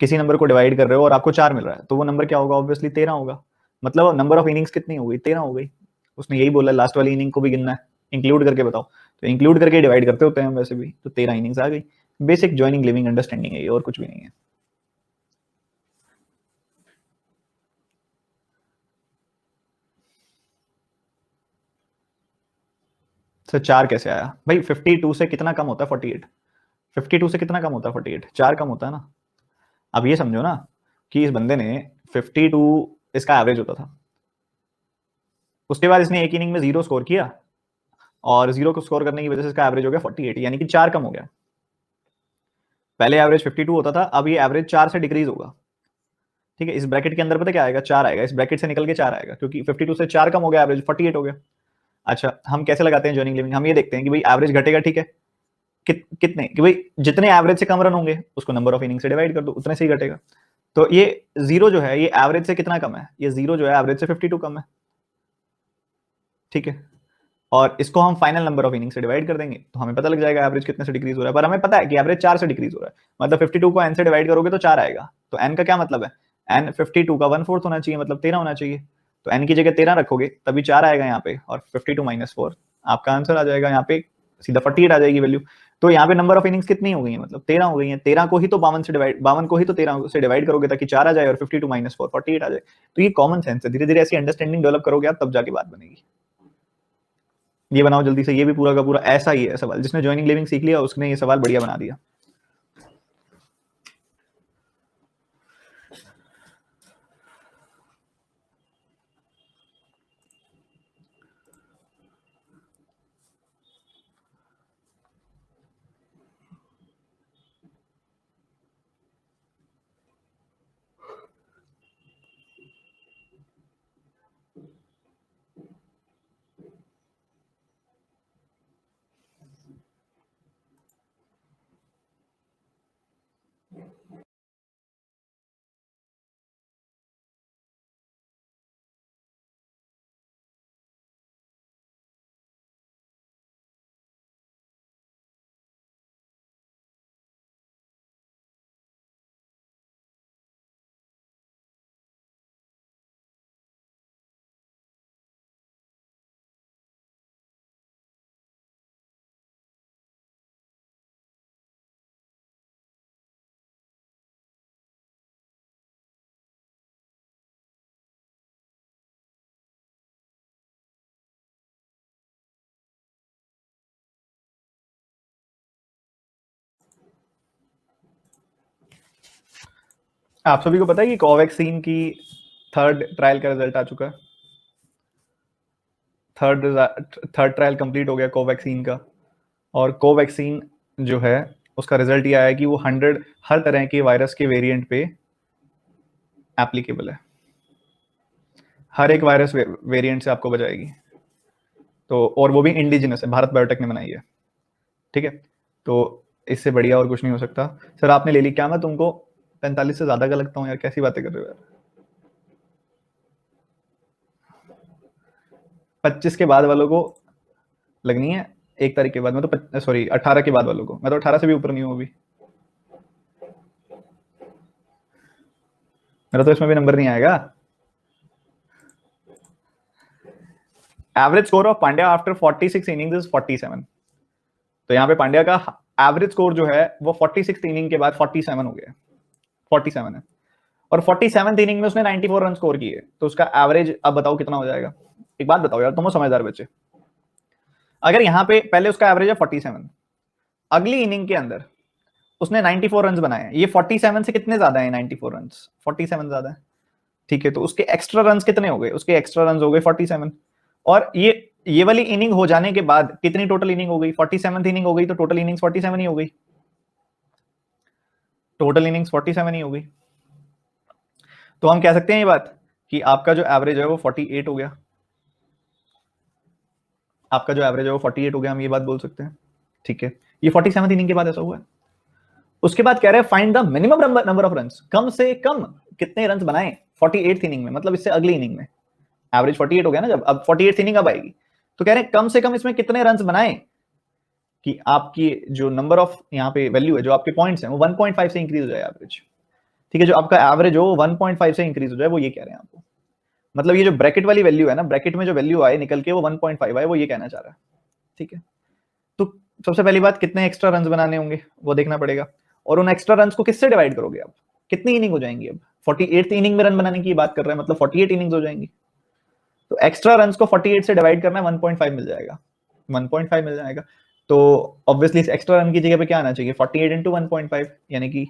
किसी नंबर को डिवाइड कर रहे हो और आपको 4 मिल रहा है, तो वो नंबर क्या होगा? ऑब्वियसली 13 होगा। मतलब नंबर ऑफ इनिंग्स कितनी हो गई? 13 हो गई। उसने यही बोला लास्ट वाली इनिंग को भी गिनना है, इंक्लूड करके बताओ। तो इंक्लूड करके डिवाइड करते होते हैं हम वैसे भी, तो 13 इनिंग्स आ गई। बेसिक जॉइनिंग लिविंग अंडरस्टैंडिंग है ये, और कुछ भी नहीं है। सर 4 कैसे आया भाई? 52 से कितना कम होता है? 48। 52 से कितना कम होता है? 48। 4 कम होता है ना। अब ये समझो ना कि इस बंदे ने 52 इसका एवरेज होता था, उसके बाद इसने एक इनिंग में 0 स्कोर किया, और 0 को स्कोर करने की वजह से इसका एवरेज हो गया 48, यानी कि 4 कम हो गया। पहले एवरेज 52 होता था, अब ये एवरेज 4 से डिक्रीज होगा, ठीक है। इस ब्रैकेट के अंदर पता क्या आएगा? 4 आएगा, इस ब्रैकेट से निकल के 4 आएगा, क्योंकि 52 से 4 कम हो गया, एवरेज 48 हो गया। अच्छा, हम कैसे लगाते हैं जॉइनिंग लिविंग? हम ये देखते हैं कि भाई एवरेज घटेगा, ठीक है। कितने कि भाई जितने एवरेज से कम रन होंगे उसको नंबर ऑफ इनिंग से डिवाइड कर दो, उतने से ही घटेगा। तो ये 0 जो है ये एवरेज से कितना कम है? ये 0 जो है एवरेज से 52 कम है, ठीक है। और इसको हम फाइनल नंबर ऑफ इनिंग से डिवाइड कर देंगे, तो हमें पता लग जाएगा एवरेज कितने से डिक्रीज हो रहा है। पर हमें पता है कि एवरेज 4 से डिक्रीज हो रहा है, मतलब 52 को n से डिवाइड करोगे तो 4 आएगा। तो n का क्या मतलब है? n 52 का 1/4 होना चाहिए, मतलब 13 होना चाहिए। तो n की जगह 13 रखोगे तभी 4 आएगा यहाँ पे, और 52 - 4 आपका आंसर आ जाएगा। यहाँ पे सीधा 48 आ जाएगी वैल्यू। तो यहाँ पे नंबर ऑफ इनिंग्स कितनी हो गई है? मतलब 13 हो गई है। 13 को ही तो 52 को ही तो 13 से डिवाइड करोगे ताकि 4 आ जाए, और 52 - 4 48 आ जाए। तो ये कॉमन सेंस है। धीरे धीरे ऐसी अंडरस्टैंडिंग डेवलप करोगे आप, तब जाके बात बनेगी। ये बनाओ जल्दी से, ये भी पूरा का पूरा ऐसा ही है सवाल। जिसने जॉइनिंग लिविंग सीख लिया उसने ये सवाल बढ़िया बना दिया। आप सभी को पता है कि कोवैक्सीन की 3rd ट्रायल का रिजल्ट आ चुका है। थर्ड ट्रायल कंप्लीट हो गया कोवैक्सीन का। और कोवैक्सीन जो है उसका रिजल्ट ये आया कि वो 100 हर तरह के वायरस के वेरिएंट पे एप्लीकेबल है। हर एक वायरस वेरिएंट से आपको बचाएगी। तो और वो भी इंडिजिनस है, भारत बायोटेक ने बनाई है, ठीक है। तो इससे बढ़िया और कुछ नहीं हो सकता। सर आपने ले ली क्या? मैं तुमको 45 से ज्यादा का लगता हूँ यार? कैसी बातें कर रहे हो यार? 25 के बाद वालों को लगनी है 1 तारीख के बाद। मैं तो सॉरी 18 के बाद वालों को। मैं तो 18 से भी ऊपर नहीं हूँ अभी। मेरा तो इसमें भी नंबर नहीं आएगा। Average score of Pandya after 46 innings is 47। तो यहाँ पे पांड्या का एवरेज स्कोर जो है वो 46 इनिंग के बाद 47 हो गया, 47 है। और 47th इनिंग में उसने 94 रन स्कोर किए, तो उसका एवरेज अब बताओ कितना हो जाएगा। एक बात बताओ यार, तुम समझदार बच्चे, अगर यहाँ पे पहले उसका एवरेज है 47, अगली इनिंग के अंदर उसने 94 रन बनाए, ये 47 से कितने ज्यादा है? 94 रन 47 ज्यादा है, ठीक है। तो उसके एक्स्ट्रा रन कितने हो गए? उसके एक्स्ट्रा रन हो गए 47। और ये वाली इनिंग हो जाने के बाद कितनी टोटल इनिंग हो गई? 47th इनिंग हो गई, तो टोटल इनिंग्स 47 ही हो गई, टोटल इनिंग्स 47 ही हो गई। तो हम कह सकते हैं ये बात कि आपका जो एवरेज है वो 48 हो गया, आपका जो एवरेज है वो 48 हो गया, हम ये बात बोल सकते हैं, ठीक है। ये 47th इनिंग के बाद ऐसा हुआ है। उसके बाद कह रहे हैं find the minimum number of runs, कम से कम कितने रन बनाए 48th इनिंग में, मतलब इससे अगली इनिंग में। एवरेज 48 हो गया ना जब, अब 48th इनिंग अब आएगी, तो कह रहे हैं कम से कम इसमें कितने रन बनाए कि आपकी जो नंबर ऑफ यहाँ पे वैल्यू है, जो आपके पॉइंट्स हैं, वो 1.5 से इंक्रीज हो जाए एवरेज, ठीक है। जो आपका एवरेज हो 1.5 से इंक्रीज हो जाए, वो ये कह रहे हैं आपको। मतलब ये जो ब्रैकेट वाली वैल्यू है ना, ब्रैकेट में जो वैल्यू आए निकल के वो 1.5 आए, वो ये कहना चाह रहा है, ठीक है। तो सबसे पहली बात, कितने एक्स्ट्रा रन बनाने होंगे वो देखना पड़ेगा, और उन एक्स्ट्रा रन को किससे डिवाइड करोगे आप? कितनी इनिंग हो जाएंगी? अब 48th इनिंग में रन बनाने की बात कर रहे हैं, मतलब 48 इनिंग्स हो जाएंगी, तो एक्स्ट्रा रन को 48 से डिवाइड करना है, 1.5 मिल जाएगा, 1.5 मिल जाएगा। तो ऑब्वियसली इस एक्स्ट्रा रन की जगह पे क्या आना चाहिए? 48 इंटू 1.5 यानी कि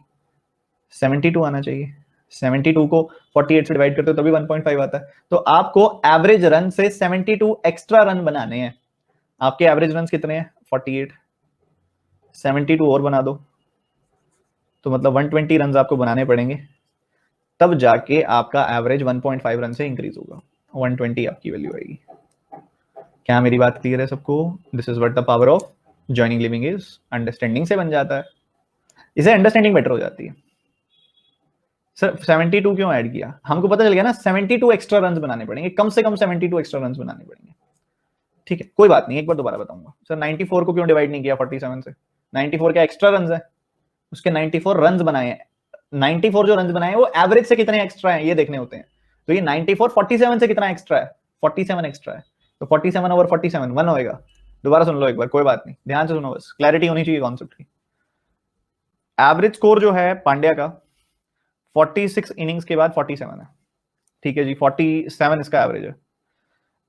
72 आना चाहिए। 72 को 48 से डिवाइड करते हो तभी 1.5 आता है। तो आपको एवरेज रन से 72 एक्स्ट्रा रन बनाने हैं। आपके एवरेज रन कितने हैं? 48, 72 और बना दो, तो मतलब 120 रन आपको बनाने पड़ेंगे, तब जाके आपका एवरेज 1.5 रन से इंक्रीज होगा, 120 आपकी वैल्यू आएगी। क्या मेरी बात क्लियर है सबको? This is what the power of joining living is. Understanding से बन जाता है, इसे अंडरस्टैंडिंग बेटर हो जाती है। सर 72 क्यों ऐड किया? हमको पता चल गया ना, 72 एक्स्ट्रा रन बनाने पड़ेंगे, कम से कम 72 एक्स्ट्रा रन बनाने पड़ेंगे, ठीक है। कोई बात नहीं, एक बार दोबारा बताऊंगा। सर 94 को क्यों डिवाइड नहीं किया 47 से? 94 का एक्स्ट्रा रन है, उसके 94 रन बनाए हैं, 94 जो रन बनाए हैं वो एवरेज से कितने एक्स्ट्रा हैं ये देखने होते हैं। तो ये 94 47 से कितना एक्स्ट्रा है? 47 एक्स्ट्रा है, तो 47 ओवर 47 1 होएगा। दोबारा सुन लो एक बार, कोई बात नहीं, ध्यान से सुनो, बस क्लैरिटी होनी चाहिए कॉन्सेप्ट की। एवरेज स्कोर जो है पांड्या का 46 इनिंग्स के बाद 47 है, ठीक है जी, 47 इसका एवरेज है।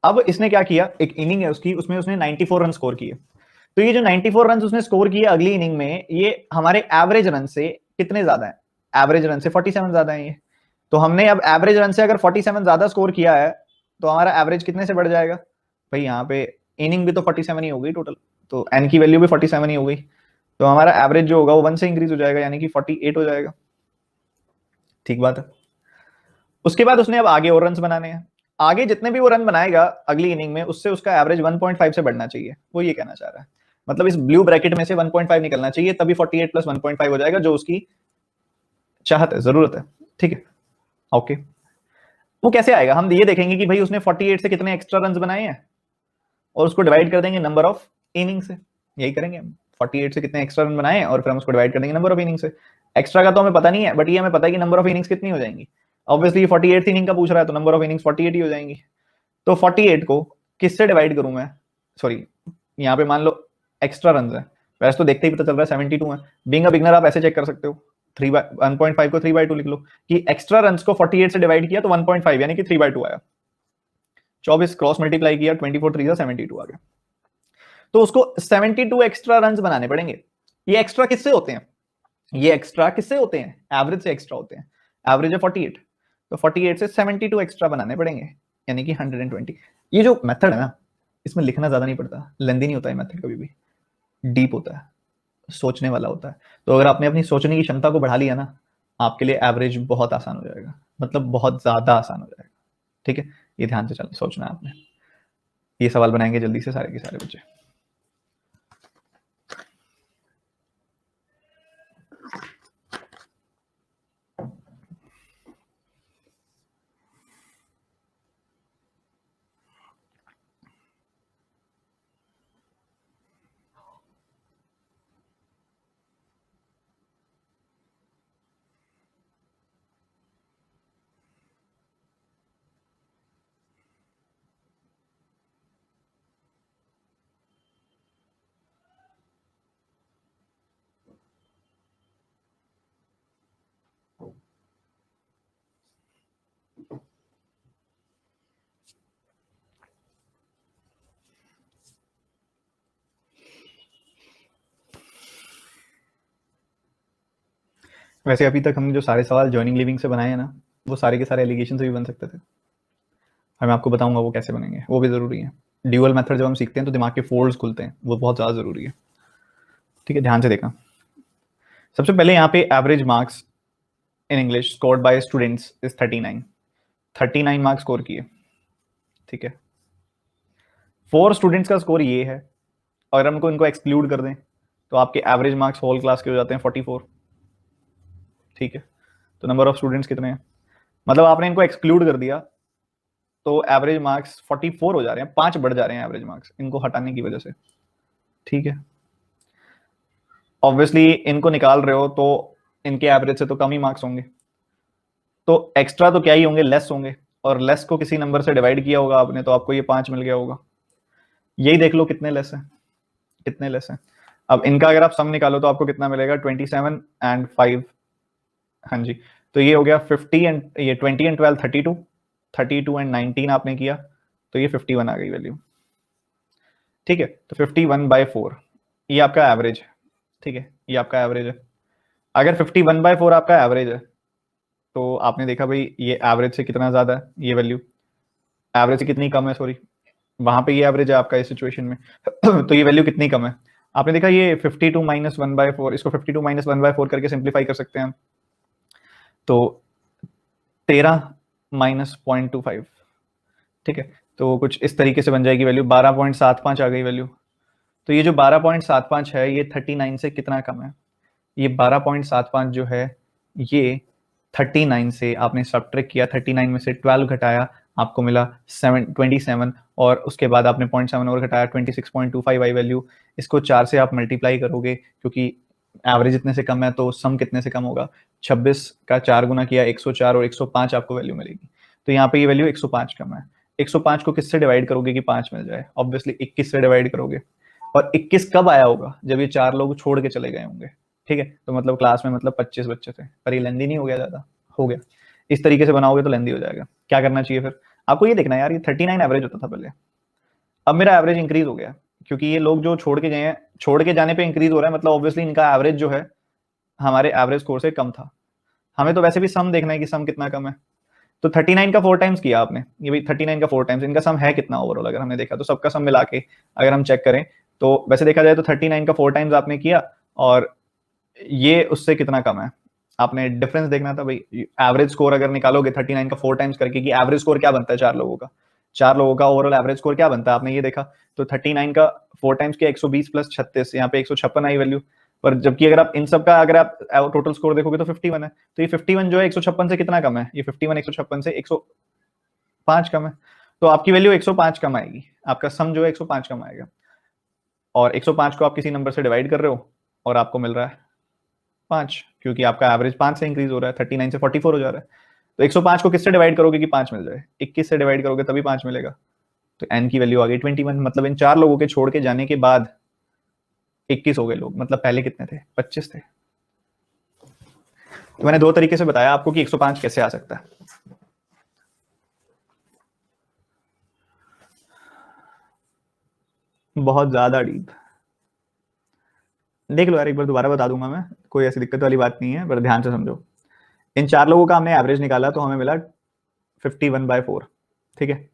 अब इसने क्या किया, एक इनिंग है उसकी, उसमें उसने 94 रन स्कोर किए, तो ये जो 94 रन उसने स्कोर किए अगली इनिंग में, ये हमारे एवरेज रन से कितने ज्यादा है? एवरेज रन से 47 ज्यादा है ये। तो हमने अब एवरेज रन से अगर 47 ज्यादा स्कोर किया है, तो हमारा एवरेज कितने से बढ़ जाएगा भाई? यहाँ पे इनिंग भी तो 47 ही हो गई टोटल, तो एन की वैल्यू भी 47 ही हो गई, तो हमारा एवरेज जो होगा वो 1 से इंक्रीज हो जाएगा, यानी कि 48 हो जाएगा, ठीक बात है। उसके बाद उसने अब आगे और रन बनाने हैं, आगे जितने भी वो रन बनाएगा अगली इनिंग में, उससे उसका एवरेज 1.5 से बढ़ना चाहिए, वो ये कहना चाह रहा है। मतलब इस ब्लू ब्रैकेट में से 1.5 निकलना चाहिए, तभी 48 प्लस 1.5 हो जाएगा, जो उसकी चाहत है, जरूरत है, ठीक है, ओके। वो कैसे आएगा? हम ये देखेंगे कि भाई उसने 48 से कितने एक्स्ट्रा रन बनाए हैं, और उसको डिवाइड कर देंगे नंबर ऑफ इनिंग से, यही करेंगे हम। 48 से कितने एक्स्ट्रा रन बनाए और फिर हम उसको डिवाइड कर देंगे नंबर ऑफ इनिंग से। एक्स्ट्रा का तो हमें पता नहीं है, बट ये हमें पता है कि नंबर ऑफ इनिंग्स कितनी हो जाएंगी। ऑब्वियसली 48 इनिंग का पूछ रहा है, तो नंबर ऑफ इनिंग्स 48 ही हो जाएंगी। तो 48 को किससे डिवाइड करूं मैं? सॉरी, यहाँ पे मान लो एक्स्ट्रा रन है, वैसे तो देखते ही पता चल रहा है 72 है। बीइंग अ बिगनर आप ऐसे चेक कर सकते हो, 1.5 को 3/2 लिख लो कि एक्स्ट्रा रन को 48 से डिवाइड किया तो 1.5 यानी कि 3/2 आया। 24 क्रॉस मल्टीप्लाई किया, 24 3 72 आ गया। तो उसको 72 एक्स्ट्रा रन बनाने पड़ेंगे। ये एक्स्ट्रा किससे होते हैं? ये एक्स्ट्रा किससे होते हैं? एवरेज से एक्स्ट्रा होते हैं। एवरेज है 48, तो 48 से 72 एक्स्ट्रा बनाने पड़ेंगे, यानी कि 120। ये जो मेथड है ना, इसमें लिखना ज्यादा नहीं पड़ता, लेंदी नहीं होता है मेथड, कभी भी डीप होता है, सोचने वाला होता है। तो अगर आपने अपनी सोचने की क्षमता को बढ़ा लिया ना, आपके लिए एवरेज बहुत आसान हो जाएगा, मतलब बहुत ज्यादा आसान हो जाएगा, ठीक है। ये ध्यान से चलना, सोचना है आपने। ये सवाल बनाएंगे जल्दी से सारे के सारे बच्चे। वैसे अभी तक हमने जो सारे सवाल जॉइनिंग लिविंग से बनाए हैं ना, वो सारे के सारे एलिगेशन से भी बन सकते थे, और मैं आपको बताऊंगा वो कैसे बनेंगे, वो भी ज़रूरी है। ड्यूअल मेथड जब हम सीखते हैं तो दिमाग के फोल्ड्स खुलते हैं, वो बहुत ज़्यादा ज़रूरी है। ठीक है, ध्यान से देखना। सबसे पहले यहाँ पे average marks in English scored by students is 39 marks score किए। ठीक है, 4 स्टूडेंट्स का स्कोर ये है, अगर हमको इनको एक्सक्लूड कर दें तो आपके एवरेज मार्क्स होल क्लास के हो जाते हैं 44। ठीक है, तो नंबर ऑफ स्टूडेंट्स कितने हैं, मतलब आपने इनको एक्सक्लूड कर दिया तो एवरेज मार्क्स 44 हो जा रहे हैं, 5 बढ़ जा रहे हैं एवरेज मार्क्स इनको हटाने की वजह से। ठीक है, ऑब्वियसली इनको निकाल रहे हो तो इनके एवरेज से तो कम ही मार्क्स होंगे, तो एक्स्ट्रा तो क्या ही होंगे, लेस होंगे, और लेस को किसी नंबर से डिवाइड किया होगा आपने तो आपको ये 5 मिल गया होगा। यही देख लो कितने लेस है, कितने लेस है। अब इनका अगर आप सम निकालो तो आपको कितना मिलेगा, 27 एंड 5। हाँ जी, तो ये हो गया 50 एंड ये 20 एंड 12 32, 32 एंड 19 आपने किया तो ये 51 आ गई वैल्यू। ठीक है, तो 51/4 ये आपका एवरेज है। ठीक है, ये आपका एवरेज है। अगर 51/4 आपका एवरेज है तो आपने देखा भाई ये एवरेज से कितना ज्यादा है, ये वैल्यू एवरेज से कितनी कम है, सॉरी वहां पे ये एवरेज है आपका इस सिचुएशन में तो ये वैल्यू कितनी कम है, आपने देखा ये 52 - 1/4, इसको 52 - 1/4 करके सिंप्लीफाई कर सकते हैं हम, तो 13 - 0.25। ठीक है, तो कुछ इस तरीके से बन जाएगी वैल्यू, 12.75 आ गई वैल्यू। तो ये जो 12.75 है ये 39 से कितना कम है, ये 12.75 जो है ये 39 से आपने सब्ट्रैक्ट किया, 39 में से 12 घटाया, आपको मिला 27, और उसके बाद आपने 0.7 और घटाया 26.25 आई वैल्यू। इसको 4 से आप मल्टीप्लाई करोगे क्योंकि एवरेज इतने से कम है तो सम कितने से कम होगा, 26 का 4 गुना किया 104 और 105 आपको वैल्यू मिलेगी। तो यहाँ पे ये वैल्यू 105 कम है। 105 को किससे डिवाइड करोगे कि 5 मिल जाए, ऑब्वियसली 21 से डिवाइड करोगे। और 21 कब आया होगा, जब ये 4 लोग छोड़ के चले गए होंगे। ठीक है, तो मतलब क्लास में मतलब 25 बच्चे थे, पर ये लेंदी नहीं हो गया, ज्यादा हो गया। इस तरीके से बनाओगे तो लेंदी हो जाएगा। क्या करना चाहिए फिर आपको, ये देखना है यार ये 39 एवरेज होता था पहले, अब मेरा एवरेज इंक्रीज हो गया क्योंकि ये लोग जो छोड़ के गए हैं, छोड़ के जाने पे इंक्रीज हो रहा है, मतलब ऑब्वियसली इनका एवरेज जो है हमारे एवरेज स्कोर से कम था। हमें तो वैसे भी सम देखना है कि सम कितना कम है, तो 39 का 4 टाइम्स किया आपने, ये भाई 39 का 4 टाइम्स, इनका सम है कितना ओवरऑल अगर हमने देखा तो सबका सम मिला के अगर हम चेक करें तो वैसे देखा जाए तो 39 का 4 टाइम्स आपने किया और ये उससे कितना कम है, आपने डिफरेंस देखना था भाई। एवरेज स्कोर अगर निकालोगे 39 का 4 टाइम्स करके कि एवरेज स्कोर क्या बनता है 4 लोगों का, 4 लोगों का ओवरऑल एवरेज स्कोर क्या बनता है, आपने ये देखा तो 39 का 4 टाइम्स किया 120 + 36, यहाँ पे 156 आई वैल्यू। पर जबकि अगर आप इन सब का अगर आप टोटल स्कोर देखोगे तो 51 है, तो ये 51 जो है 156 से कितना कम है, ये 51 156 से 105 कम है, तो आपकी वैल्यू 105 कम आएगी, आपका सम जो है 105 कम आएगा। और 105 को आप किसी नंबर से डिवाइड कर रहे हो और आपको मिल रहा है 5, क्योंकि आपका एवरेज 5 से इंक्रीज हो रहा है, 39 से 44 हो जा रहा है। तो 105 को किससे डिवाइड करोगे कि 5 मिल जाए, 21 से डिवाइड करोगे तभी 5 मिलेगा। तो n की वैल्यू आ गई 21, मतलब इन 4 लोगों के छोड़ के जाने के बाद 21 हो गए लोग, मतलब पहले कितने थे, 25 थे। तो मैंने 2 तरीके से बताया आपको कि 105 कैसे आ सकता है। बहुत ज्यादा डीप, देख लो यार एक बार दोबारा बता दूंगा मैं, कोई ऐसी दिक्कत वाली बात नहीं है, पर ध्यान से समझो। इन 4 लोगों का हमने एवरेज निकाला तो हमें मिला 51/4। ठीक है,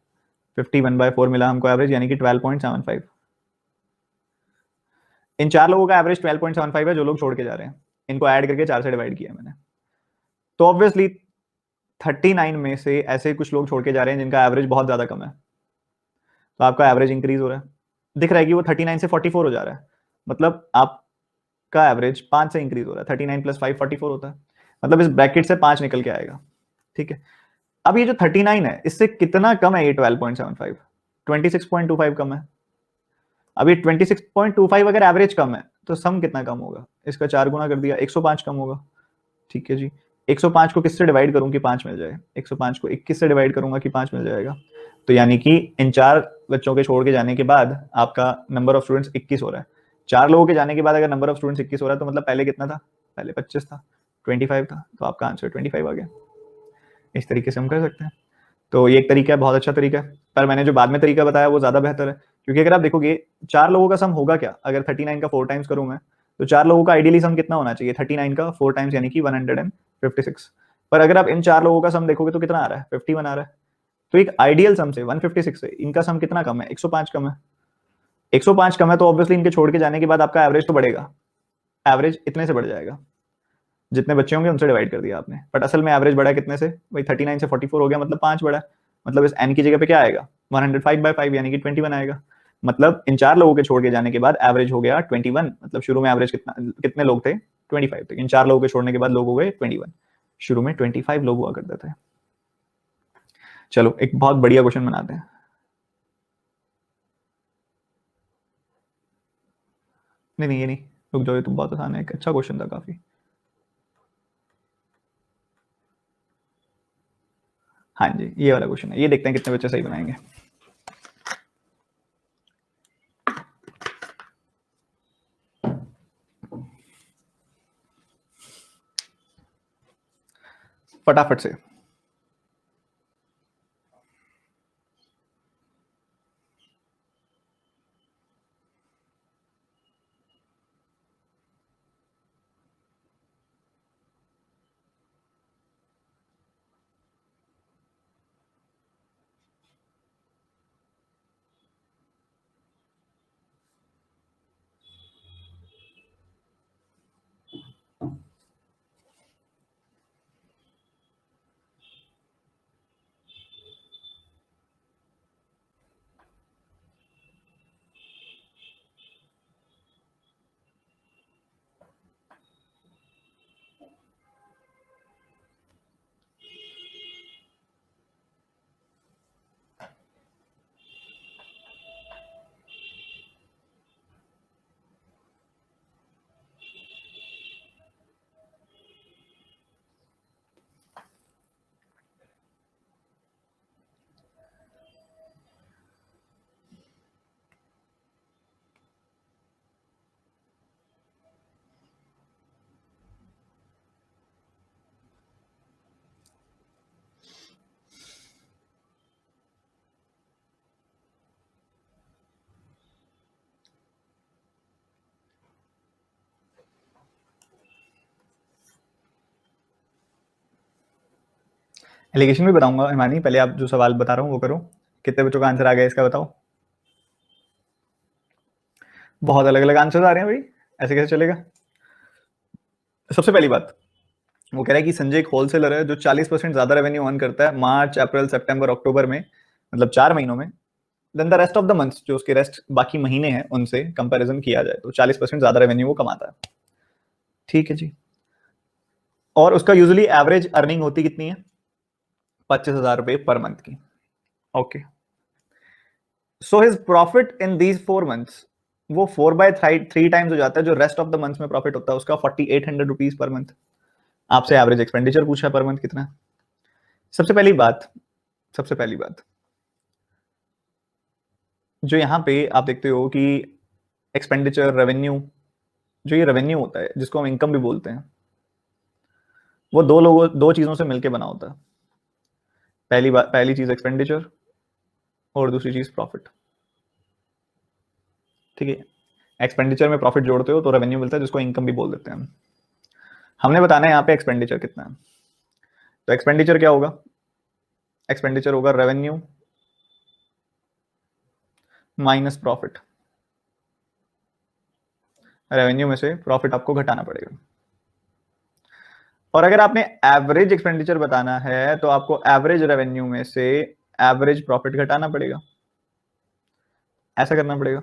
51/4 मिला हमको एवरेज, यानी कि 12.75। इन 4 लोगों का एवरेज 12.75 है जो लोग छोड़ के जा रहे हैं, इनको ऐड करके 4 से डिवाइड किया मैंने। तो ऑब्वियसली 39 में से ऐसे कुछ लोग छोड़ के जा रहे हैं जिनका एवरेज बहुत ज्यादा कम है, तो आपका एवरेज इंक्रीज हो रहा है, दिख रहा है कि वो 39 से 44 हो जा रहा है, मतलब आपका एवरेज 5 से इंक्रीज हो रहा है, 39 + 5 44 होता है, मतलब इस ब्रैकेट से 5 निकल के आएगा। ठीक है, अब ये जो 39 है इससे कितना कम है, ये 12.75, 26.25 कम है। अब ये 26.25 अगर एवरेज कम है तो सम कितना कम होगा, इसका 4 गुना कर दिया 105 कम होगा। ठीक है जी, 105 को किससे डिवाइड करूं कि 5 मिल जाए, 105 को 21 से डिवाइड करूंगा कि 5 मिल जाएगा। तो यानी कि इन 4 बच्चों के छोड़ के जाने के बाद आपका नंबर ऑफ स्टूडेंट्स 21 हो रहा है। 4 लोगों के जाने के बाद अगर नंबर ऑफ स्टूडेंट्स 21 हो रहा है तो मतलब पहले कितना था, पहले 25 था, 25 था, तो आपका आंसर 25 आ गया। इस तरीके से हम कर सकते हैं। तो ये एक तरीका है, बहुत अच्छा तरीका है, पर मैंने जो बाद में तरीका बताया वो ज्यादा बेहतर है, क्योंकि अगर आप देखोगे 4 लोगों का सम होगा क्या, अगर 39 का 4 टाइम्स करूं मैं तो 4 लोगों का आइडियली सम कितना होना चाहिए? 39 का 4 टाइम्स यानी कि 156। पर अगर आप इन 4 लोगों का सम देखोगे तो कितना आ रहा है? 51 आ रहा है। तो एक आइडियल सम से 156 से इनका सम कितना कम है? 105 कम है। 105 कम है तो ऑब्वियसली इनके छोड़ के जाने के बाद आपका एवरेज तो बढ़ेगा, एवरेज इतने से बढ़ जाएगा, जितने बच्चे होंगे उनसे डिवाइड कर दिया आपने। बट असल में एवरेज बढ़ा कितने से? भाई 39 से 44 हो गया, मतलब 5 बढ़ा। मतलब इस n की जगह पे क्या आएगा? 105/5 यानी कि 21 आएगा। मतलब इन 4 लोगों के छोड़ के जाने के बाद एवरेज हो गया 21। मतलब शुरू में एवरेज कितने लोग थे? 25 थे। इन 4 लोगों के छोड़ने के बाद लोग हो गए 21। शुरू में 25 लोग हुआ करते थे। चलो एक बहुत बढ़िया क्वेश्चन बनाते हैं। नहीं नहीं, ये नहीं, रुक जाओ, ये तो बहुत आसान है, एक अच्छा क्वेश्चन था काफी। हाँ जी, ये वाला क्वेश्चन है, ये देखते हैं कितने बच्चे सही बनाएंगे। फटाफट से। एलिगेशन भी बताऊंगा हिमानी, पहले आप जो सवाल बता रहा हूँ वो करो। कितने बच्चों का आंसर आ गया इसका बताओ? बहुत अलग अलग आंसर आ रहे हैं भाई, ऐसे कैसे चलेगा? सबसे पहली बात, वो कह रहा है कि संजय एक होलसेलर है जो 40% ज्यादा रेवेन्यू अर्न करता है मार्च अप्रैल सितंबर अक्टूबर में, मतलब 4 महीनों में, then the rest of the months, जो उसके रेस्ट बाकी महीने हैं उनसे कंपैरिजन किया जाए तो 40% ज्यादा रेवेन्यू वो कमाता है। ठीक है जी। और उसका यूजुअली एवरेज अर्निंग होती कितनी है? 25,000 रुपए पर मंथ की। Okay, so his profit in these 4 months, वो 4/3 टाइम्स हो जाता है जो रेस्ट ऑफ द मंथ में प्रॉफिट होता है उसका, 4800 रुपीज पर मंथ। आपसे एवरेज एक्सपेंडिचर पूछा पर मंथ कितना। सबसे पहली बात, सबसे पहली बात, जो यहां पे आप देखते हो कि एक्सपेंडिचर रेवेन्यू, जो ये रेवेन्यू होता है जिसको हम इनकम भी बोलते हैं, वो दो चीजों से मिलकर बना होता है। पहली चीज एक्सपेंडिचर और दूसरी चीज प्रॉफिट। ठीक है, एक्सपेंडिचर में प्रॉफिट जोड़ते हो तो रेवेन्यू मिलता है जिसको इनकम भी बोल देते हैं। हमने बताना है यहाँ पे एक्सपेंडिचर कितना है। तो एक्सपेंडिचर क्या होगा? एक्सपेंडिचर होगा रेवेन्यू माइनस प्रॉफिट। रेवेन्यू में से प्रॉफिट आपको घटाना पड़ेगा। और अगर आपने एवरेज एक्सपेंडिचर बताना है तो आपको एवरेज रेवेन्यू में से एवरेज प्रॉफिट घटाना पड़ेगा, ऐसा करना पड़ेगा।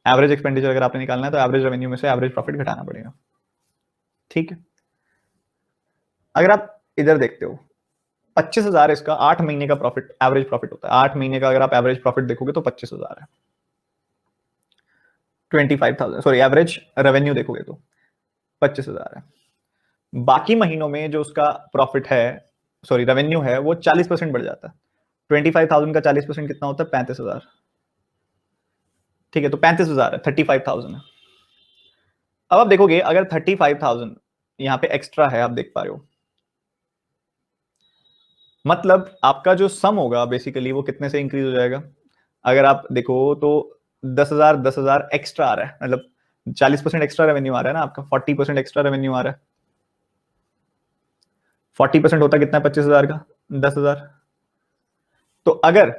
एवरेज एक्सपेंडिचर अगर आपने निकालना है तो एवरेज रेवेन्यू में से एवरेज प्रॉफिट घटाना पड़ेगा। ठीक है, अगर आप इधर देखते हो 25,000 इसका 8 महीने का प्रॉफिट, एवरेज प्रॉफिट होता है 8 महीने का। अगर आप एवरेज प्रॉफिट देखोगे तो 25,000 है। 25,000, सॉरी, एवरेज रेवेन्यू देखोगे तो 25,000 है। बाकी महीनों में जो उसका प्रॉफिट है, सॉरी रेवेन्यू है, वो 40% बढ़ जाता है। 25,000 का 40% कितना होता है? 35,000। ठीक है, तो 35,000 है, 35,000 है। अब आप देखोगे अगर 35,000 यहां पे एक्स्ट्रा है, आप देख पा रहे हो, मतलब आपका जो सम होगा बेसिकली वो कितने से इंक्रीज हो जाएगा? अगर आप देखो तो 10,000 10,000 एक्स्ट्रा आ रहा है, मतलब 40% एक्स्ट्रा रेवेन्यू आ रहा है ना आपका, 40% एक्स्ट्रा रेवेन्यू आ रहा है। 40% होता कितना है 25,000 का? 10,000। तो अगर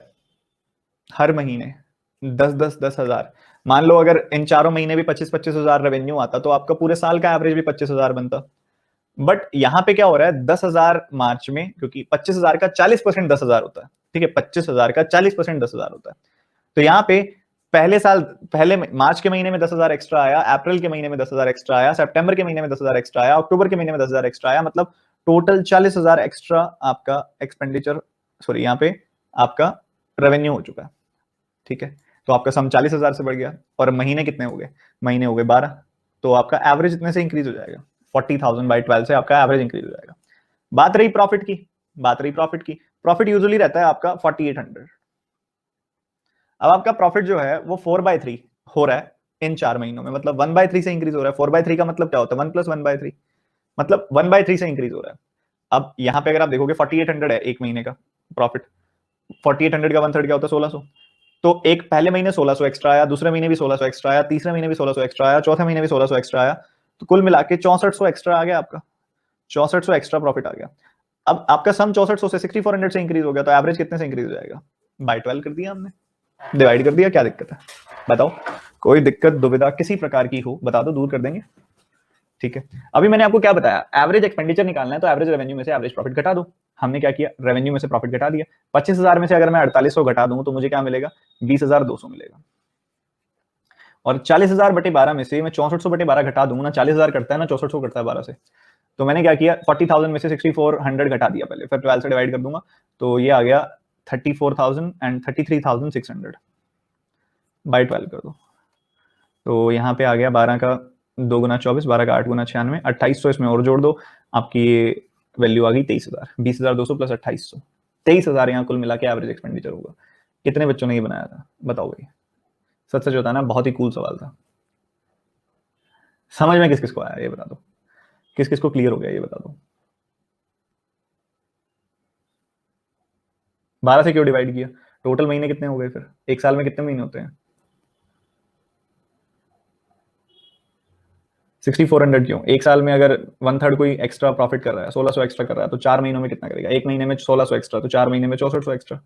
हर महीने 10,000 मान लो, अगर इन चारों महीने भी 25,000 रेवेन्यू आता तो आपका पूरे साल का एवरेज भी 25,000 बनता। बट यहां पे क्या हो रहा है, 10,000 मार्च में, क्योंकि 25,000 का 40% 10,000 होता है, ठीक है, 25,000 का 40% 10,000 होता है। तो यहाँ पे पहले मार्च के महीने में 10,000 एक्स्ट्रा आया, अप्रैल के महीने में 10,000 एक्स्ट्रा आया, सितंबर के महीने में 10,000 एक्स्ट्रा आया, अक्टूबर के महीने में 10,000 एक्स्ट्रा आया, मतलब टोटल 40,000 एक्स्ट्रा आपका एक्सपेंडिचर, सॉरी यहाँ पे आपका रेवेन्यू हो चुका है। ठीक है, तो आपका सम 40,000 से बढ़ गया। और महीने कितने हो गए? महीने हो गए 12। तो आपका एवरेज इतने से इंक्रीज हो जाएगा, 40,000 बाई 12 से आपका एवरेज इंक्रीज हो जाएगा। बात रही प्रॉफिट की, प्रॉफिट यूजुअली रहता है आपका 4800। अब आपका प्रॉफिट जो है वो 4/3 हो रहा है इन 4 महीनों में, मतलब 1/3 से इंक्रीज हो रहा है। 4/3 का मतलब क्या होता है? 1 + 1/3, मतलब 1/3 से इंक्रीज हो रहा है। अब यहाँ पे अगर आप देखोगे 4800 है एक महीने का प्रॉफिट, 4800 का 1/3 क्या होता है? 1600। तो एक पहले महीने 1600 एक्स्ट्रा आया, दूसरे महीने भी 1600 एक्स्ट्रा आया, तीसरे महीने भी 1600 एक्स्ट्रा आया, चौथे महीने भी 1600 एक्स्ट्रा आया, तो कुल मिला के 6400 एक्स्ट्रा आ गया आपका, 6400 एक्स्ट्रा प्रॉफिट आ गया। अब आपका सम 6400 से 6400 से इंक्रीज हो गया, तो एवरेज कितने से इंक्रीज हो जाएगा? बाई 12 कर दिया हमने, डिवाइड कर दिया। क्या दिक्कत है बताओ? कोई दिक्कत दुविधा किसी प्रकार की हो बता दो, दूर कर देंगे। ठीक है, अभी मैंने आपको क्या बताया, एवरेज एक्सपेंडिचर निकालना है तो एवरेज रेवेन्यू में से एवरेज प्रॉफिट घटा दो। हमने क्या किया, रेवेन्यू में से प्रॉफिट घटा दिया। 25,000 में से अगर मैं 4800 घटा दूं तो मुझे क्या मिलेगा? 20,200 मिलेगा। और 40,000 बटे 12 में से मैं 6400 बटे 12 घटा दूंगा ना, 40,000 करता है ना, 6400 करता है 12 से। तो मैंने क्या किया, 40,000 में से 6400 घटा दिया पहले, फिर 12 से डिवाइड कर दूंगा, तो ये आ गया 34,000 एंड 33,600 बाई 12 कर दो। तो यहाँ पे आ गया 12 का 2 गुना 24, 12 का 8 गुना 96, 2800 इसमें और जोड़ दो, आपकी वैल्यू आ गई 23,000। 20,200 प्लस 2800, 23,000 यहाँ कुल मिला के एवरेज एक्सपेंडिचर होगा। कितने बच्चों ने ये बनाया था बताओ भाई? सच सच होता है ना, बहुत ही कूल सवाल था। समझ में किस किस को आया ये बता दो, किस किस को क्लियर हो गया ये बता दो। 12 से क्यों डिवाइड किया? टोटल महीने कितने हो गए फिर? एक साल में कितने महीने होते हैं? 6400 क्यों? एक साल में अगर 1/3 कोई एक्स्ट्रा प्रॉफिट कर रहा है, 1600 एक्स्ट्रा कर रहा है, तो 4 महीनों में कितना करेगा? एक महीने में 1600 एक्स्ट्रा, तो 4 महीने में 6400 एक्स्ट्रा।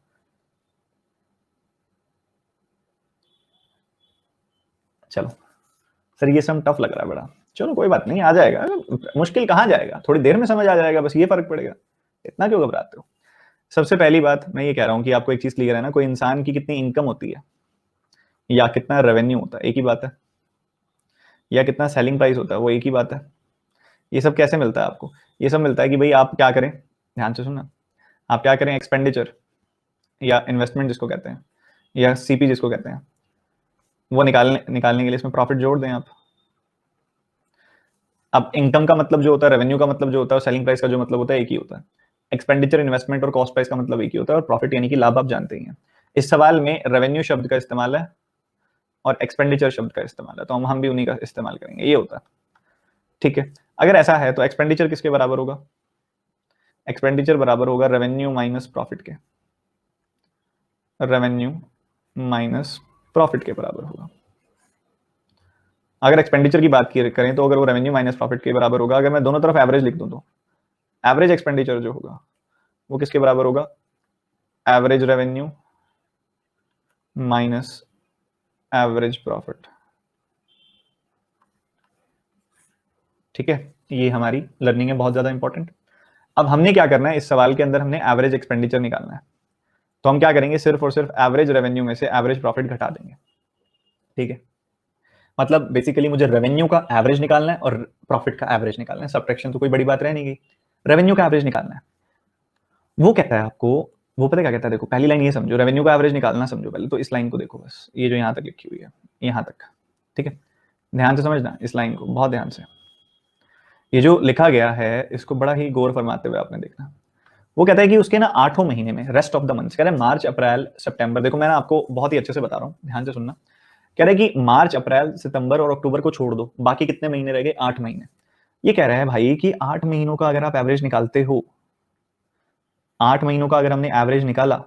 चलो सर ये सम टफ लग रहा है बड़ा, चलो कोई बात नहीं, आ जाएगा। मुश्किल कहाँ जाएगा, थोड़ी देर में समझ आ जाएगा, बस ये फर्क पड़ेगा। इतना क्यों घबराते हो? सबसे पहली बात मैं ये कह रहा हूँ कि आपको एक चीज क्लियर है ना, कोई इंसान की कितनी इनकम होती है या कितना रेवेन्यू होता है एक ही बात है, या कितना सेलिंग प्राइस होता है वो एक ही बात है। ये सब कैसे मिलता है आपको? ये सब मिलता है कि भाई आप क्या करें, ध्यान से सुनना, आप क्या करें, एक्सपेंडिचर या इन्वेस्टमेंट जिसको कहते हैं, या सीपी जिसको कहते हैं, वो निकालने के लिए इसमें प्रॉफिट जोड़ दें आप। अब इनकम का मतलब जो होता है, रेवेन्यू का मतलब जो होता है, सेलिंग प्राइस का जो मतलब होता है एक ही होता है। एक्सपेंडिचर, इन्वेस्टमेंट और कॉस्ट प्राइस का मतलब एक ही होता है, और प्रॉफिट यानी कि लाभ आप जानते ही हैं। इस सवाल में रेवेन्यू शब्द का इस्तेमाल है और एक्सपेंडिचर शब्द का इस्तेमाल है, तो हम भी उन्हीं का इस्तेमाल करेंगे, ये होता है। ठीक है, अगर ऐसा है तो एक्सपेंडिचर किसके बराबर होगा? एक्सपेंडिचर बराबर होगा रेवेन्यू माइनस प्रॉफिट के, रेवेन्यू माइनस प्रॉफिट के बराबर होगा। अगर एक्सपेंडिचर की बात करें तो अगर वो रेवेन्यू माइनस प्रॉफिट के बराबर होगा, अगर मैं दोनों तरफ एवरेज लिख दूं तो एवरेज एक्सपेंडिचर जो होगा वो किसके बराबर होगा? Average revenue minus average profit. ठीक है, ये हमारी लर्निंग है बहुत ज्यादा इंपॉर्टेंट। अब हमने क्या करना है, इस सवाल के अंदर हमने एवरेज एक्सपेंडिचर निकालना है, तो हम क्या करेंगे, सिर्फ और सिर्फ एवरेज रेवेन्यू में से एवरेज प्रॉफिट घटा देंगे। ठीक है, मतलब बेसिकली मुझे रेवेन्यू का एवरेज निकालना है और प्रॉफिट का एवरेज निकालना है, सब्ट्रैक्शन तो कोई बड़ी बात रह नहीं गई, रेवेन्यू का एवरेज निकालना है। वो कहता है आपको, वो पता क्या कहता है, देखो पहली लाइन ये समझो, रेवेन्यू का एवरेज निकालना समझो पहले, तो इस लाइन को देखो बस, ये जो यहां तक लिखी हुई है यहां तक। ठीक है, ध्यान से समझना इस लाइन को, बहुत ध्यान से। ये जो लिखा गया है इसको बड़ा ही गौर फरमाते हुए आपने देखना। वो कहता है कि उसके ना 8 महीने में, रेस्ट ऑफ द मंथ्स, कह रहे हैं मार्च अप्रैल सितंबर, देखो मैं ना आपको बहुत ही अच्छे से बता रहा हूँ, ध्यान से सुनना। कह रहे हैं कि मार्च अप्रैल सितंबर और अक्टूबर को छोड़ दो, बाकी कितने महीने रह गए? 8 महीने। ये कह रहा है भाई कि 8 महीनों का अगर आप एवरेज निकालते हो, 8 महीनों का अगर हमने एवरेज निकाला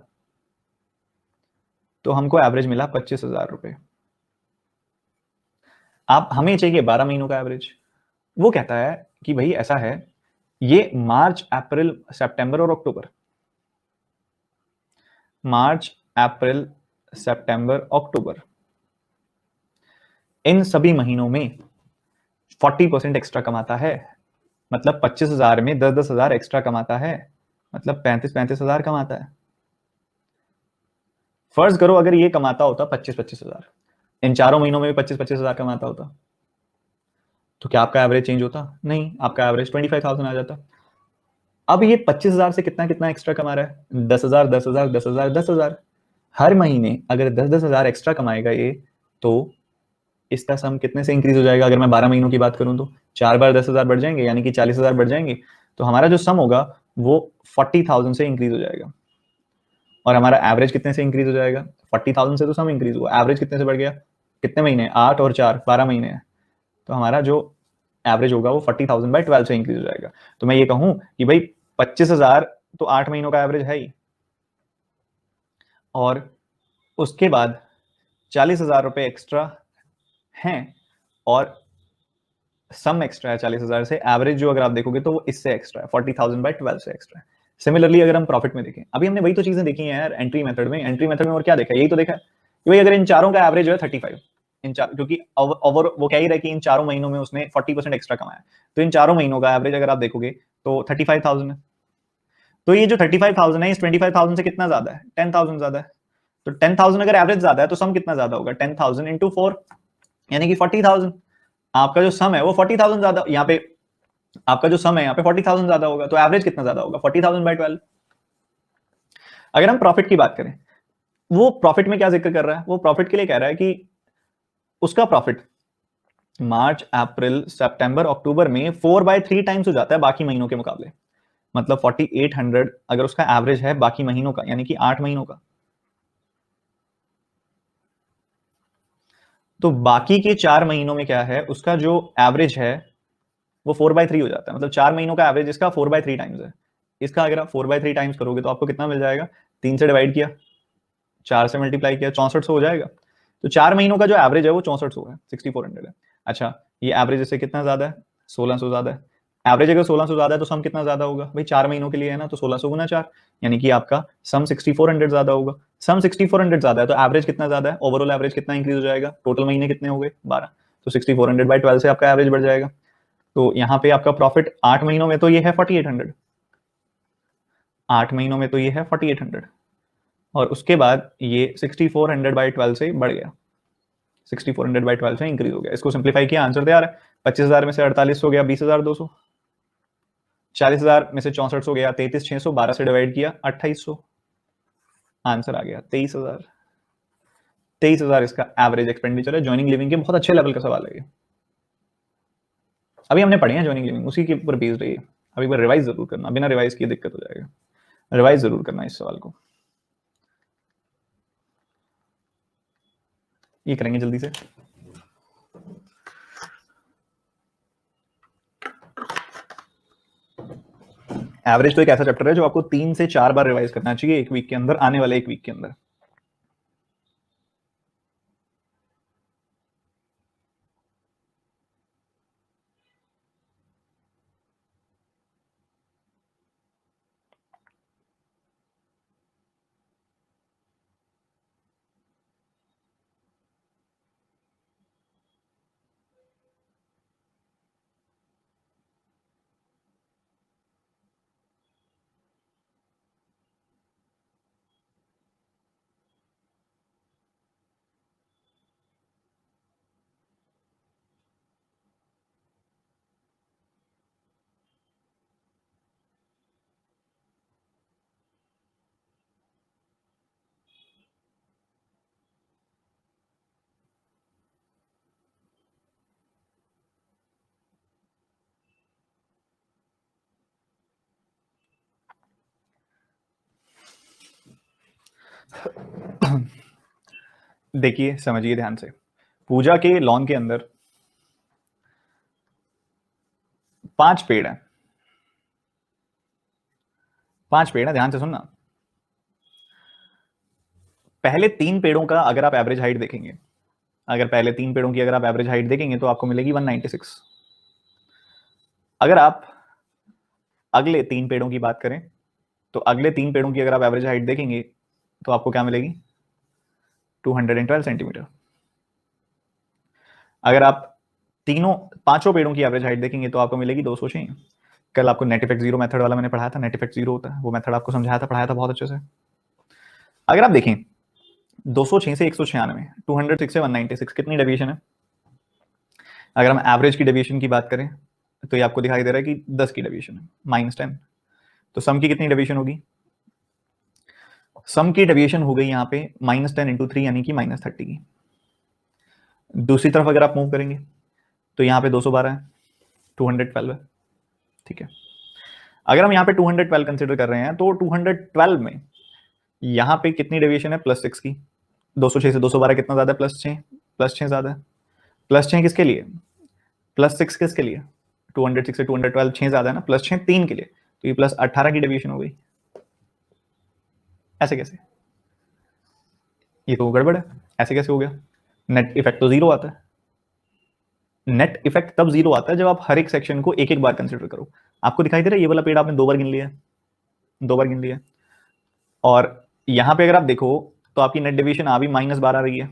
तो हमको एवरेज मिला 25,000 रुपए। आप हमें चाहिए 12 महीनों का एवरेज। वो कहता है कि भाई ऐसा है, ये मार्च अप्रैल सितंबर और अक्टूबर, मार्च अप्रैल सितंबर अक्टूबर, इन सभी महीनों में 40% एक्स्ट्रा कमाता है। मतलब 25,000 में 10,000 एक्स्ट्रा कमाता है, मतलब 35,000 कमाता है। फर्ज करो अगर ये कमाता होता 25,000, इन चारों महीनों में भी 25,000 कमाता होता, तो क्या आपका एवरेज चेंज होता? नहीं, आपका एवरेज 25,000 आ जाता। अब ये 25,000 से कितना कितना एक्स्ट्रा कमा रहा है? 10,000 10,000 10,000 10,000। हर महीने अगर 10,000 एक्स्ट्रा कमाएगा ये, तो इसका सम कितने से इंक्रीज हो जाएगा? अगर मैं 12 महीनों की बात करूं तो 4 बार 10,000 बढ़ जाएंगे, यानी कि 40,000 बढ़ जाएंगे। तो हमारा जो सम होगा वो 40,000 से इंक्रीज हो जाएगा। और हमारा एवरेज कितने से इंक्रीज हो जाएगा? 40,000 से तो सम इंक्रीज हुआ, एवरेज कितने से बढ़ गया? कितने महीने? 8 और 4 12 महीने हैं। तो हमारा जो एवरेज होगा वो 40,000 बाई 12 से इंक्रीज हो जाएगा। तो मैं ये कहूं कि भाई 25,000 तो 8 महीनों का एवरेज है ही, और उसके बाद 40,000 रुपए एक्स्ट्रा हैं, और सम एक्स्ट्रा है 40,000 से। एवरेज जो अगर आप देखोगे तो वो इससे एक्स्ट्रा है, 40,000 बाई 12 से एक्स्ट्रा है। सिमिलरली अगर हम प्रॉफिट में देखें, अभी हमने वही तो चीजें देखी हैं यार एंट्री मेथड में। एंट्री मेथड में और क्या देखा? यही तो देखा है कि भाई अगर इन चारों का एवरेज है 35, इन चार, क्योंकि ओवर वो कह ही रहा है कि इन चारों महीनों में उसने 40% एक्स्ट्रा कमाया, तो इन चारों महीनों का एवरेज अगर आप देखोगे तो 35,000 है। तो ये जो 35,000 है इस 25,000 से कितना ज्यादा है? 10,000 ज्यादा है। तो 10,000 अगर एवरेज ज्यादा है तो सम कितना ज्यादा होगा? 10,000 इंटू 4, यानी कि 40,000। आपका जो सम है वो 40,000 ज्यादा, यहाँ पे आपका जो सम है यहाँ पे 40,000 ज्यादा होगा, तो एवरेज कितना ज्यादा होगा? 40,000 बाई 12। अगर हम प्रॉफिट की बात करें, वो प्रॉफिट में क्या जिक्र कर रहा है? वो प्रॉफिट के लिए कह रहा है कि उसका प्रॉफिट मार्च अप्रैल सितंबर अक्टूबर में 4/3 टाइम्स हो जाता है बाकी महीनों के मुकाबले। मतलब 4800 अगर उसका एवरेज है बाकी महीनों का, यानी कि 8 महीनों का, तो बाकी के 4 महीनों में क्या है? उसका जो एवरेज है वो 4/3 हो जाता है। मतलब 4 महीनों का एवरेज इसका 4/3 टाइम्स है। इसका अगर आप 4/3 टाइम्स करोगे तो आपको कितना मिल जाएगा? 3 से डिवाइड किया, 4 से मल्टीप्लाई किया, 6400 हो जाएगा। तो 4 महीनों का जो एवरेज है वो 6400 है, 6400 है। अच्छा, ये एवरेज इससे कितना ज्यादा है? 1600 ज्यादा है। एवरेज अगर 1600 ज्यादा है तो सम कितना ज्यादा होगा? भाई 4 महीनों के लिए है ना, तो 1600 गुना 4, यानी कि आपका सम 6400 ज्यादा होगा। सम 6400 ज्यादा है तो एवरेज कितना ज्यादा है? ओवरऑल एवरेज कितना इंक्रीज हो जाएगा? टोटल महीने कितने हो गए? 12। तो 6400 बाई 12 से आपका एवरेज बढ़ जाएगा। तो यहाँ पे आपका प्रॉफिट 8 महीनों में तो ये है 4800, 8 महीनों में तो ये है 4800, और उसके बाद ये 6400 बाई 12 से बढ़ गया, 6400 बाई 12 से इंक्रीज हो गया। इसको सिंप्लीफाई किया, आंसर तैयार है। 25,000 में से 48 हो गया 20,200, 40,000 में से 64 हो गया 33,600, 12 से डिवाइड किया 2800, आंसर आ गया 23,000। 23,000 इसका एवरेज एक्सपेंडिचर है। ज्वाइनिंग लिविंग के बहुत अच्छे लेवल का सवाल है ये। अभी हमने पढ़े हैं ज्वाइनिंग लिविंग, उसी के ऊपर बेस्ड है ये। अभी बार रिवाइज जरूर करना, बिना रिवाइज किए दिक्कत हो जाएगा। रिवाइज जरूर करना इस सवाल को। ये करेंगे जल्दी से। एवरेज तो एक ऐसा चैप्टर है जो आपको 3 से 4 बार रिवाइज करना चाहिए एक वीक के अंदर, आने वाले एक वीक के अंदर। देखिए समझिए ध्यान से, पूजा के लॉन के अंदर 5 पेड़ हैं, 5 पेड़ हैं, ध्यान से सुनना। पहले 3 पेड़ों का अगर आप एवरेज हाइट देखेंगे अगर पहले 3 पेड़ों की अगर आप एवरेज हाइट देखेंगे तो आपको मिलेगी 196। अगर आप अगले 3 पेड़ों की बात करें तो अगले 3 पेड़ों की अगर आप एवरेज हाइट देखेंगे तो आपको क्या मिलेगी, 212 सेंटीमीटर। अगर आप पांचों पेड़ों की एवरेज हाइट देखेंगे तो आपको मिलेगी 206। कल आपको नेट इफेक्ट जीरो मेथड वाला मैंने पढ़ाया था, नेट इफेक्ट जीरो होता है वो मेथड आपको समझाया था, पढ़ाया था बहुत अच्छे से। अगर आप देखें 206 से 196, 206 से 196 कितनी डेविएशन है? अगर हम एवरेज की डेविएशन की बात करें तो ये आपको दिखाई दे रहा है कि 10 की डेविएशन है, -10। तो सम की कितनी डेविएशन होगी? सम की डेविएशन हो गई यहाँ पे -10 इंटू 3 यानी कि -30 की। दूसरी तरफ अगर आप मूव करेंगे तो यहाँ पे 212 है, 212 है, ठीक है। अगर हम यहाँ पे 212 कंसिडर कर रहे हैं तो 212 में यहाँ पे कितनी डेविएशन है? +6 की। 206 से 212 कितना ज्यादा है? +6, +6 ज्यादा है। +6 किसके लिए? +6 किसके लिए? 206 से 212 6 ज्यादा है ना, +6 3 के लिए, तो ये +18 की डेविएशन हो गई। ऐसे कैसे? ये तो गड़बड़ है, ऐसे कैसे हो गया? नेट इफेक्ट तो जीरो आता है। नेट इफेक्ट तब जीरो आता है जब आप हर एक सेक्शन को एक एक बार कंसिडर करो। आपको दिखाई दे रहा है ये वाला पेड़ आपने 2 बार गिन लिया है, 2 बार गिन लिया है। और यहां पे अगर आप देखो तो आपकी नेट डेविएशन आ भी -12 रही है,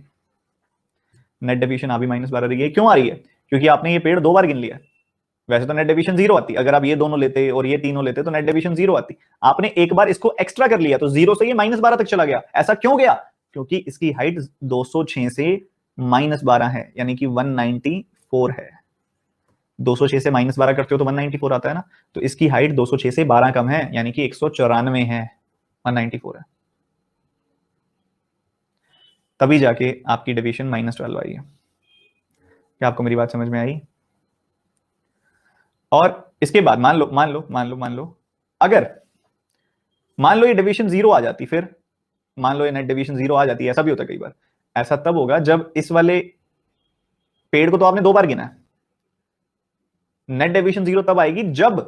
नेट डेविएशन आ भी -12 रही है। क्यों आ रही है? क्योंकि आपने ये पेड़ 2 बार गिन लिया है। वैसे तो नेट डेविएशन जीरो आती, अगर आप ये दोनों लेते और ये तीनों लेते तो नेट डेविएशन जीरो आती। आपने एक बार इसको एक्स्ट्रा कर लिया तो जीरो से ये -12 तक चला गया। ऐसा क्यों गया? क्योंकि इसकी हाइट 206 से -12 है, यानी कि 194 है। 206 से -12 करते हो तो 194 आता है ना, तो इसकी हाइट 206 से 12 कम है, यानी कि 194 है, 194 है। तभी जाके आपकी डेविएशन -12 आई है। क्या आपको मेरी बात समझ में आई? और इसके बाद मान लो अगर मान लो ये डेविएशन जीरो आ जाती, फिर मान लो ये नेट डेविएशन जीरो आ जाती है। ऐसा भी होता है कई बार। ऐसा तब होगा जब इस वाले पेड़ को तो आपने 2 बार गिना है। नेट डेविएशन जीरो तब आएगी जब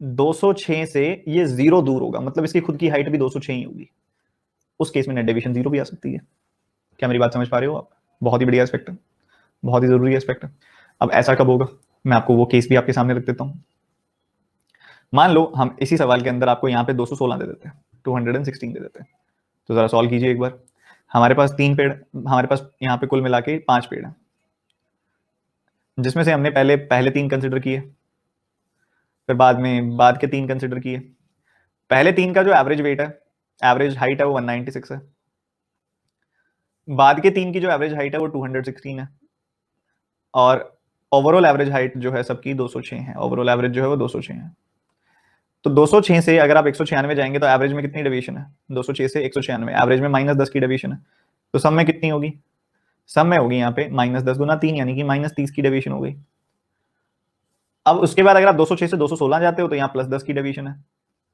206 से ये जीरो दूर होगा, मतलब इसकी खुद की हाइट भी 206 ही होगी। उस केस में नेट डेविएशन जीरो भी आ सकती है। क्या मेरी बात समझ पा रहे हो आप? बहुत ही बढ़िया एस्पेक्ट है, बहुत ही जरूरी एस्पेक्ट है। अब ऐसा कब होगा, मैं आपको वो केस भी आपके सामने रख देता हूं। मान लो हम इसी सवाल के अंदर आपको यहाँ पे 216 दे देते हैं, 216 दे देते हैं। तो जरा सॉल्व कीजिए एक बार। हमारे पास 3 पेड़, हमारे पास यहाँ पे कुल मिला के 5 पेड़ हैं, जिसमें से हमने पहले पहले 3 कंसिडर किए, फिर बाद में बाद के 3 कंसिडर किए। पहले 3 का जो एवरेज वेट है, एवरेज हाइट है वो 196 है। बाद के 3 की जो एवरेज हाइट है वो 216 है। और ओवरऑल एवरेज हाइट जो है सबकी 206 है, ओवरऑल एवरेज जो है वो 206 है। तो 206 से अगर आप 196 जाएंगे तो एवरेज में कितनी डेविएशन है? 206 से 196 एवरेज में -10 की डेविएशन है। तो सम में कितनी होगी? सम में होगी यहाँ पे -10 गुना 3 यानी कि -30 की डेविएशन हो गई। अब उसके बाद अगर आप 206 से 216 जाते हो तो यहाँ +10 की डेविएशन है।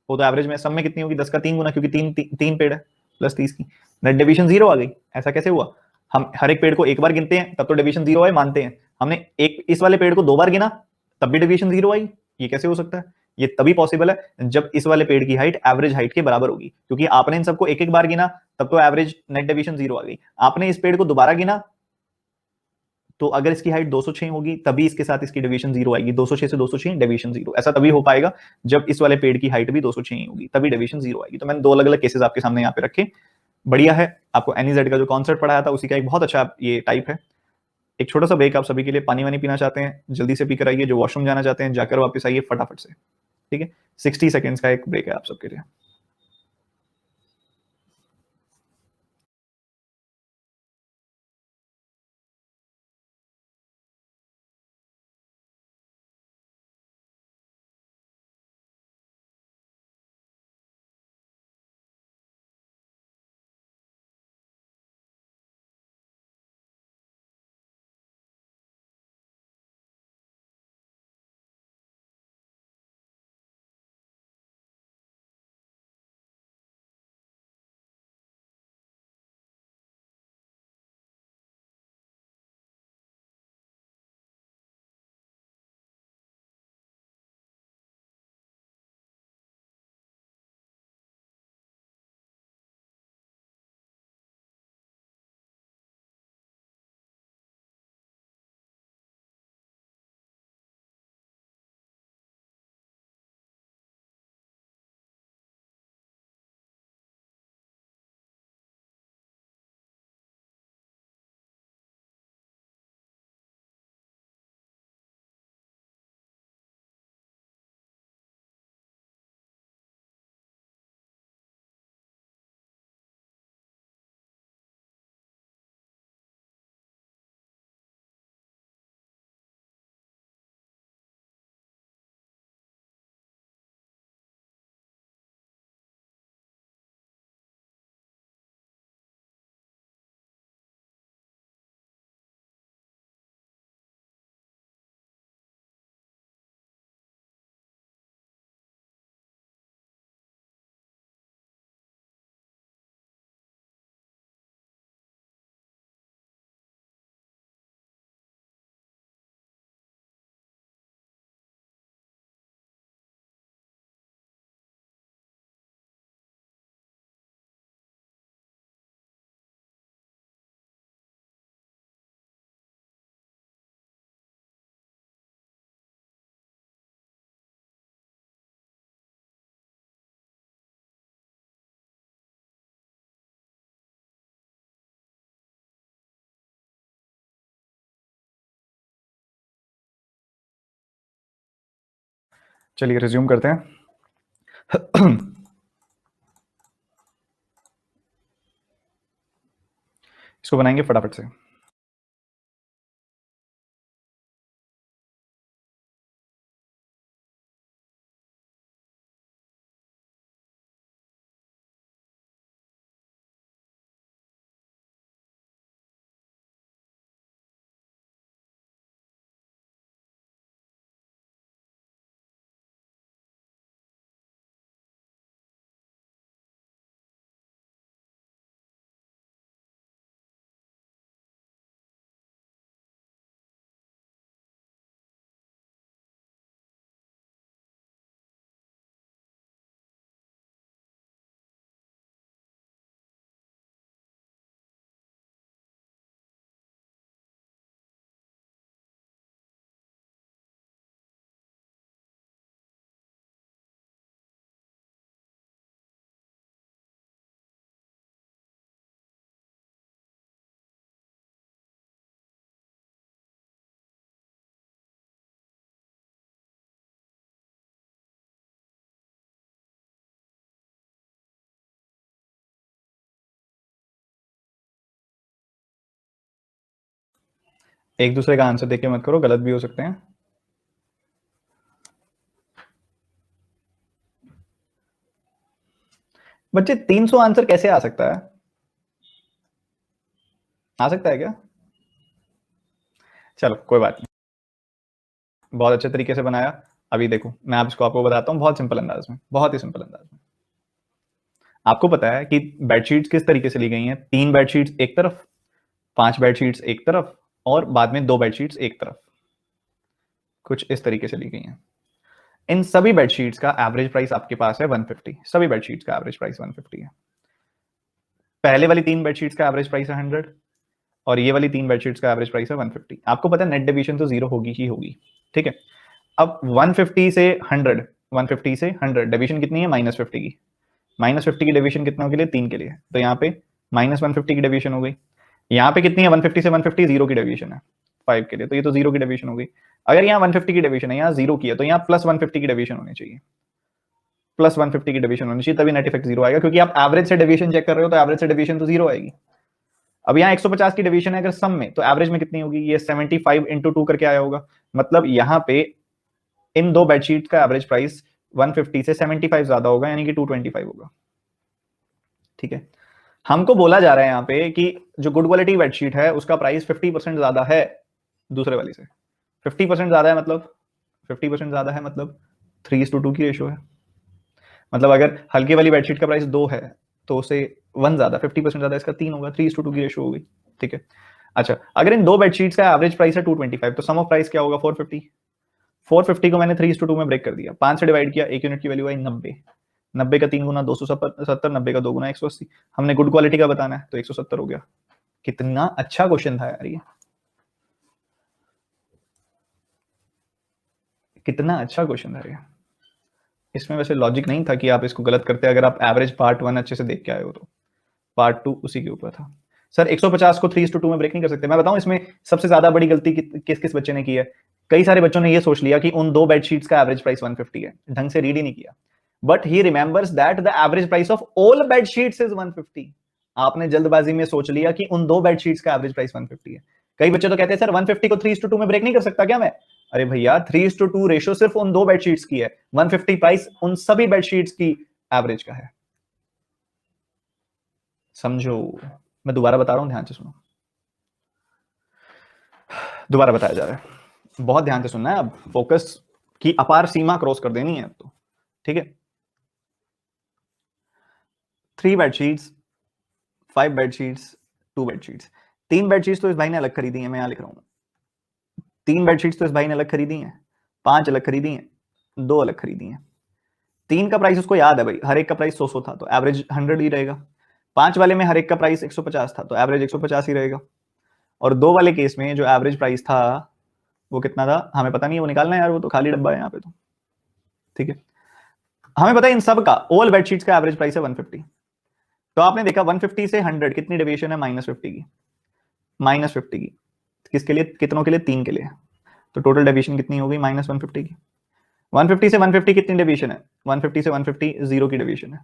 वो तो एवरेज में सम में कितनी होगी? 10 का 3 गुना, क्योंकि तीन पेड़ है, +30 की। नेट डेविएशन जीरो आ गई। ऐसा कैसे हुआ? हम हर एक पेड़ को एक बार गिनते हैं तब तो डेविएशन जीरो आए, मानते हैं। हमने एक इस वाले पेड़ को 2 बार गिना तब भी डेविएशन जीरो आई। ये कैसे हो सकता है? ये तभी पॉसिबल है जब इस वाले पेड़ की हाइट एवरेज हाइट के बराबर होगी, क्योंकि आपने इन सबको एक एक बार गिना तब तो एवरेज नेट डेविएशन जीरो आ गई। आपने इस पेड़ को दोबारा गिना तो अगर इसकी हाइट 206 होगी तभी इसके साथ इसकी डेविएशन जीरो आएगी। 206 से 206 डेविएशन जीरो, ऐसा तभी हो पाएगा जब इस वाले पेड़ की हाइट भी 206 ही होगी, तभी डेविएशन जीरो आएगी। तो मैंने 2 अलग अलग केसेस आपके सामने यहाँ पे रखे। बढ़िया है, आपको एनईजेड का जो कॉन्सेप्ट पढ़ाया था उसी का एक बहुत अच्छा ये टाइप है। एक छोटा सा ब्रेक आप सभी के लिए, पानी वानी पीना चाहते हैं जल्दी से पीकर आइए, जो वॉशरूम जाना चाहते हैं जाकर वापस आइए फटाफट से, ठीक है। 60 सेकेंड्स का एक ब्रेक है आप सबके लिए। चलिए रिज्यूम करते हैं। इसको बनाएंगे फटाफट से। एक दूसरे का आंसर देख के मत करो, गलत भी हो सकते हैं। बच्चे 300 आंसर कैसे आ सकता है? आ सकता है क्या? चलो कोई बात नहीं, बहुत अच्छे तरीके से बनाया। अभी देखो मैं आपको बताता हूँ बहुत सिंपल अंदाज में, बहुत ही सिंपल अंदाज में। आपको पता है कि बेडशीट्स किस तरीके से ली गई हैं? 3 बेडशीट्स एक तरफ, 5 बेडशीट्स एक तरफ, और बाद में 2 बेडशीट्स एक तरफ, कुछ इस तरीके से ली गई हैं। इन सभी बेडशीट्स का एवरेज प्राइस आपके पास है 150। सभी बेडशीट्स का एवरेज प्राइस 150 है। पहले वाली 3 बेडशीट्स का एवरेज प्राइस है 100, और ये वाली 3 बेडशीट्स का एवरेज प्राइस है 150। आपको पता है नेट डिवीजन तो 0 होगी ही होगी, ठीक है। अब 150 से 100, 150 से 100 डिवीजन कितनी है? -50 की। -50 की डिवीजन कितनों के लिए? 3 के लिए। तो यहाँ पे -150 की डिवीजन हो गई। यहाँ पे कितनी है? 150 से 150 0 की डिवीजन है 5 के लिए, तो ये तो 0 की डिवीजन हो गई। अगर यहाँ 150 की डिवीजन है, यहाँ 0 की है, तो यहाँ +150 की डिवीजन होनी चाहिए। +150 की डिवीजन होनी चाहिए, तभी नेट इफेक्ट 0 आएगा, क्योंकि आप एवरेज से डिवीजन चेक कर रहे हो, तो एवरेज से डिवीजन तो 0 आएगी। अब यहाँ 150 की डिवीजन है अगर सम में, तो एवरेज में कितनी होगी? ये 75 × 2 करके आया होगा। मतलब यहाँ पे इन 2 बेडशीट का एवरेज प्राइस 150 से 75 ज्यादा होगा, यानी कि 225 होगा, ठीक है। हमको बोला जा रहा है यहाँ पे कि जो गुड क्वालिटी बेडशीट है उसका प्राइस 50% ज्यादा है दूसरे वाली से। 50% ज्यादा है मतलब 50% ज्यादा है मतलब 3:2 की रेशो है। मतलब अगर हल्की वाली बेडशीट का प्राइस 2 है, तो उसे 1 ज्यादा, 50% ज्यादा इसका 3 होगा, 3:2 की रेशो होगी, ठीक है। अच्छा, अगर इन 2 बेडशीट्स का एवरेज प्राइस है 225, तो सम ऑफ प्राइस क्या होगा? 450। 450 को मैंने 3:2 में ब्रेक कर दिया, 5 से डिवाइड किया, 1 यूनिट की वैल्यू आई 90। 90 का 3 गुना 270, 90 का 2 गुना 180। हमने गुड क्वालिटी का बताना है, तो 170 हो गया। कितना अच्छा क्वेश्चन था यार ये, कितना अच्छा क्वेश्चन था ये। इसमें वैसे लॉजिक नहीं था कि आप इसको गलत करते, अगर आप एवरेज पार्ट 1 अच्छे से देख के आए हो तो। पार्ट 2 उसी के ऊपर था। सर 150 को 3:2 में ब्रेक नहीं कर सकते। मैं बताऊं इसमें सबसे ज्यादा बड़ी गलती किस किस बच्चे ने की है? कई सारे बच्चों ने ये सोच लिया कि उन 2 बेडशीट्स का एवरेज प्राइस 150 है, ढंग से रीड ही नहीं किया। But he remembers that the average price of all bedsheets is 150। आपने जल्दबाजी में सोच लिया कि उन 2 बेडशीट्स का एवरेज प्राइस 150 है। कई बच्चे तो कहते हैं सर 150 को 3:2 में ब्रेक नहीं कर सकता क्या मैं? अरे भैया 3:2 रेशो सिर्फ उन 2 बेडशीट्स की है, 150 प्राइस उन सभी बेडशीट्स की एवरेज का है। समझो, मैं दोबारा बता रहा हूं, ध्यान से सुनो। दोबारा बताया जा रहा है, बहुत ध्यान से सुनना है, अब फोकस की अपार सीमा क्रॉस कर देनी है अब तो, ठीक है। 3 बेडशीट्स, 5 बेडशीट्स, 2 बेडशीट्स। 3 बेडशीट्स तो इस भाई ने अलग खरीदी है, मैं यहां लिख रहा हूं। 3 बेडशीट्स तो इस भाई ने अलग खरीदी है, 5 अलग खरीदी है, 2 अलग खरीदी है। 3 का प्राइस उसको याद है भाई, हर एक का प्राइस 100 था, तो एवरेज 100 ही रहेगा। 5 वाले में हर एक का प्राइस 150 था, तो एवरेज 150 ही रहेगा। और 2 वाले केस में जो एवरेज प्राइस था वो कितना था हमें पता नहीं है, वो निकालना है यार, वो तो खाली डब्बा है यहाँ पे तो, ठीक है। हमें पता है इन सब का ऑल बेडशीट्स का एवरेज प्राइस है 150। तो आपने देखा 150 से 100 कितनी डेविएशन है? -50 की। -50 की किसके लिए? कितनों के लिए? 3 के लिए। तो टोटल डेविएशन कितनी होगी? -150 की। 150 से 150 कितनी डेविएशन है? 150 से 150 जीरो की डेविएशन है,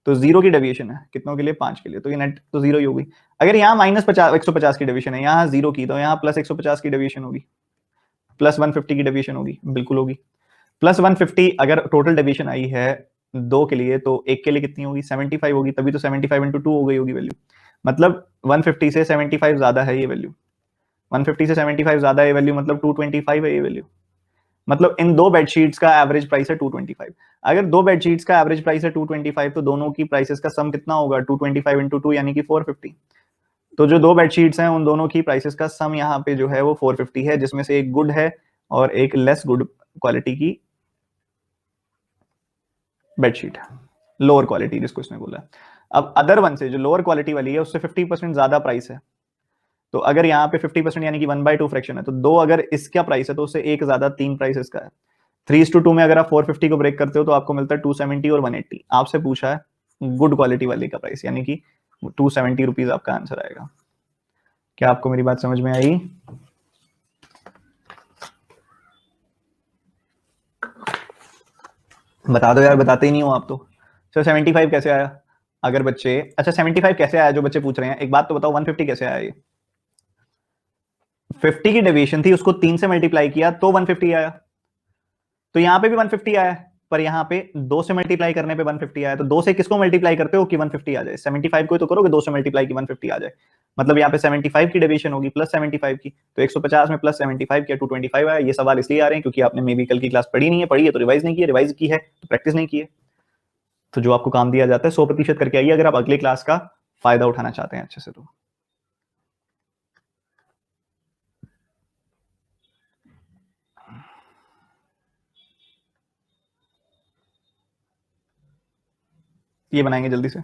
तो जीरो की डेविएशन है कितनों के लिए? 5 के लिए, तो ये नेट तो जीरो ही होगी। अगर यहाँ -50 150 की डेविएशन है, यहाँ जीरो की, तो यहाँ प्लस 150 की डेविएशन होगी, प्लस 150 की डेविएशन होगी, बिल्कुल होगी। प्लस 150 अगर टोटल डेविएशन आई है 2 के लिए, तो एक के लिए कितनी होगी? 75 होगी, तभी तो 75 इंटू 2 हो गई होगी वैल्यू। मतलब 150 से 75 ज्यादा है ये वैल्यू, 150 से 75 ज्यादा है वैल्यू, मतलब 225 है ये वैल्यू। मतलब इन दो बेडशीट्स का एवरेज प्राइस है 225। अगर दो बेडशीट्स का एवरेज प्राइस है 225, तो दोनों की प्राइसेस का सम कितना होगा? 225 इंटू 2 यानी कि 450। तो जो दो बेडशीट्स हैं उन दोनों की प्राइसेस का सम यहाँ पे जो है वो 450 है, जिसमें से एक गुड है और एक लेस गुड क्वालिटी की बेडशीट है, लोअर क्वालिटी जिसको इसने बोला। अब अदर वन से जो लोअर क्वालिटी वाली है उससे 50% ज्यादा प्राइस है, तो अगर यहाँ पे 50% यानी कि 1/2 फ्रैक्शन है, तो दो अगर इसका प्राइस है तो उससे एक ज्यादा 3 प्राइस इसका है। 3:2 में अगर आप 450 को ब्रेक करते हो तो आपको मिलता है 270 और 180। आपसे पूछा है गुड क्वालिटी वाले का प्राइस, यानी कि 270 रुपीज आपका आंसर आएगा। क्या आपको मेरी बात समझ में आई? बता दो यार, बताते ही नहीं हो आप तो। सर 75 कैसे आया? अगर बच्चे, अच्छा 75 कैसे आया जो बच्चे पूछ रहे हैं, एक बात तो बताओ, 150 कैसे आया? ये 50 की डेविएशन थी, उसको 3 से मल्टीप्लाई किया तो 150 आया। तो यहां पे भी 150 आया है, पर यहां पे 2 से मल्टीप्लाई करने पे 150 आया। तो 2 से किसको मल्टीप्लाई करते हो कि 150 आ जाए? 75 को ही तो करोगे 2 से मल्टीप्लाई की 150 आ जाए। मतलब यहाँ पे 75 की डेविएशन होगी प्लस 75 की, तो 150 में प्लस 75 किया 225 आया। ये सवाल इसलिए आ रहे हैं क्योंकि आपने मे बी कल की क्लास पढ़ी नहीं है, पढ़ी है तो रिवाइज नहीं की है, रिवाइज की है तो प्रैक्टिस नहीं की है। तो जो आपको काम दिया जाता है 100% करके आइए अगर आप अगली क्लास का फायदा उठाना चाहते हैं अच्छे से। तो ये बनाएंगे जल्दी से।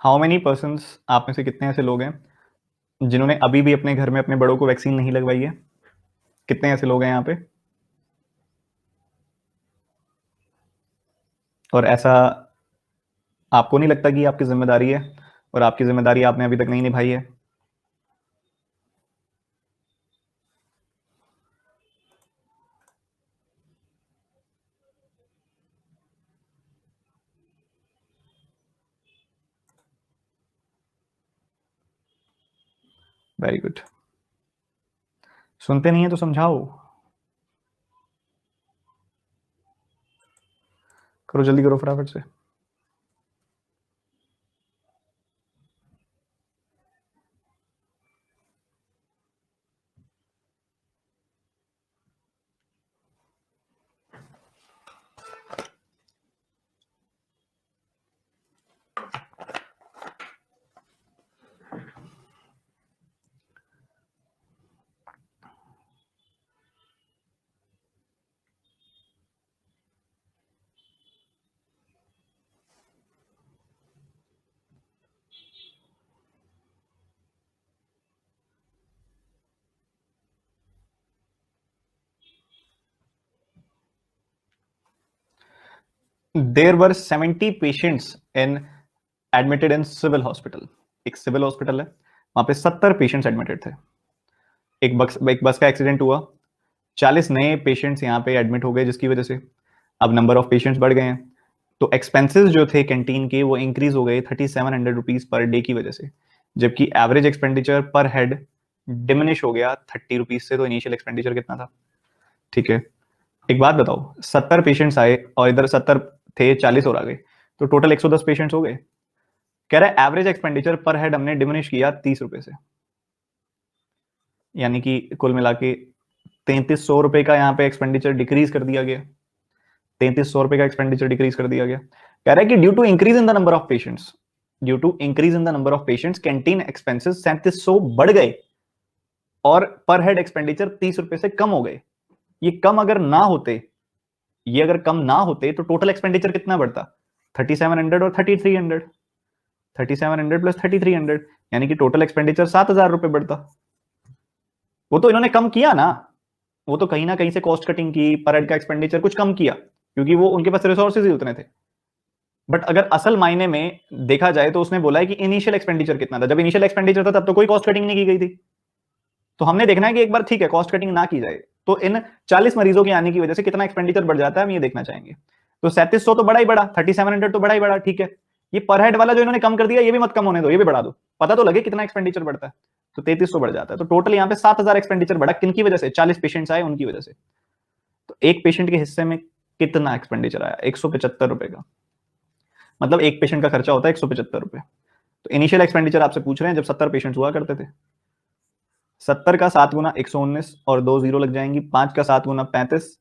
हाउ मेनी पर्सन, आप में से कितने ऐसे लोग हैं जिन्होंने अभी भी अपने घर में अपने बड़ों को वैक्सीन नहीं लगवाई है? कितने ऐसे लोग हैं यहाँ पे? और ऐसा आपको नहीं लगता कि आपकी जिम्मेदारी है, और आपकी जिम्मेदारी आपने अभी तक नहीं निभाई है? Very good. सुनते नहीं है तो समझाओ, करो जल्दी करो फटाफट से। There were 70 patients in admitted in civil hospital. एक सिविल हॉस्पिटल है, वहां पे 70 पेशेंट्स एडमिटेड थे। एक बस का एक्सीडेंट हुआ, 40 नए पेशेंट्स यहाँ पे एडमिट हो गए, जिसकी वजह से अब नंबर ऑफ पेशेंट्स बढ़ गए हैं। तो एक्सपेंसेस जो थे कैंटीन के वो इंक्रीज हो गए 3700 रुपीज पर डे की वजह से, जबकि एवरेज एक्सपेंडिचर पर हेड डिमिनिश हो गया 30 रुपीज से। तो इनिशियल एक्सपेंडिचर कितना था? ठीक है, एक बात बताओ, 70 पेशेंट्स आए और इधर 70 थे, 40 और आ गए, तो टोटल 110 पेशेंट्स हो गए। कह रहा है एवरेज एक्सपेंडिचर पर हेड हमने डिमिनिश किया 30 रुपए से, यानी कि कुल मिला के 3300 रुपए का यहाँ पे एक्सपेंडिचर डिक्रीज कर दिया गया। 3300 रुपए का एक्सपेंडिचर डिक्रीज कर दिया गया। कह रहा है कि due to increase in the number of patients, due to increase in the number of patients canteen expenses 3700 बढ़ गए और पर हेड एक्सपेंडिचर 30 रुपए से कम हो गए। ये कम अगर ना होते, ये अगर कम ना होते तो टोटल एक्सपेंडिचर कितना बढ़ता? 3700 और 3300, 3700 प्लस 3300, यानी कि टोटल एक्सपेंडिचर 7000 रुपए बढ़ता। वो तो इन्होंने कम किया ना, वो तो कहीं ना कहीं से कॉस्ट कटिंग की, पर हेड का एक्सपेंडिचर कुछ कम किया, क्योंकि वो उनके पास रिसोर्सेज ही उतने थे। बट अगर असल मायने में देखा जाए तो उसने बोला है कि इनिशियल एक्सपेंडिचर कितना था। जब इनिशियल एक्सपेंडिचर था तब तो कोई कॉस्ट कटिंग नहीं की गई थी। तो हमने देखना है कि एक बार ठीक है कॉस्ट कटिंग ना की जाए तो इन 40 मरीजों के आने की वजह से कितना एक्सपेंडिचर बढ़ जाता है, हम ये देखना चाहेंगे। तो 3700 तो बड़ा ही बड़ा, 3700 तो बड़ा ही बड़ा, ठीक है। ये पर हेड वाला जो इन्होंने कम कर दिया ये भी मत कम होने दो, ये भी बढ़ा दो, पता तो लगे कितना एक्सपेंडिचर बढ़ता है। तो 3300 बढ़ जाता है। तो टोटल यहाँ पे 7000 एक्सपेंडिचर बढ़ा, किनकी वजह से? 40 पेशेंट्स आए उनकी वजह से। तो एक पेशेंट के हिस्से में कितना एक्सपेंडिचर आया? 175 रुपए का। मतलब एक पेशेंट का खर्चा होता है 175 रुपए। तो इनिशियल एक्सपेंडिचर आपसे पूछ रहे हैं जब 70 पेशेंट हुआ करते थे। 70 का 7 गुना 119 और 2 जीरो लग जाएंगी। 5 का 7 गुना 35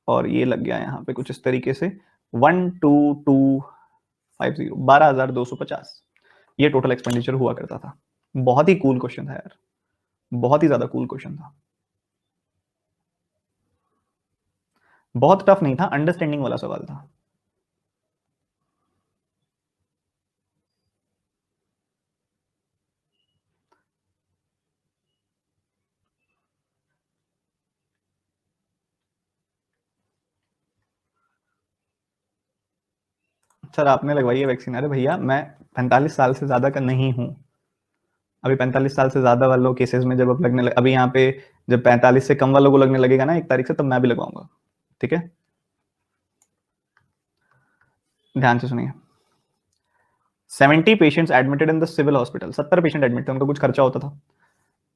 और ये लग गया यहाँ पे कुछ इस तरीके से 12250, 12,250। ये टोटल एक्सपेंडिचर हुआ करता था। बहुत ही कूल क्वेश्चन था यार, बहुत ही ज्यादा कूल क्वेश्चन था। बहुत टफ नहीं था, अंडरस्टैंडिंग वाला सवाल था। सर आपने लगवाई है वैक्सीन? अरे भैया मैं 45 साल से ज्यादा का नहीं हूं। अभी 45 साल से ज्यादा वालों केसेस में जब अब लगने लगे, अभी यहाँ पे जब 45 से कम वालों को लगने लगेगा ना 1 तारीख से, तब मैं भी लगवाऊंगा। ठीक है, ध्यान से सुनिए। 70 patients admitted in the civil hospital. 70 patient admit थे, उनको कुछ खर्चा होता था।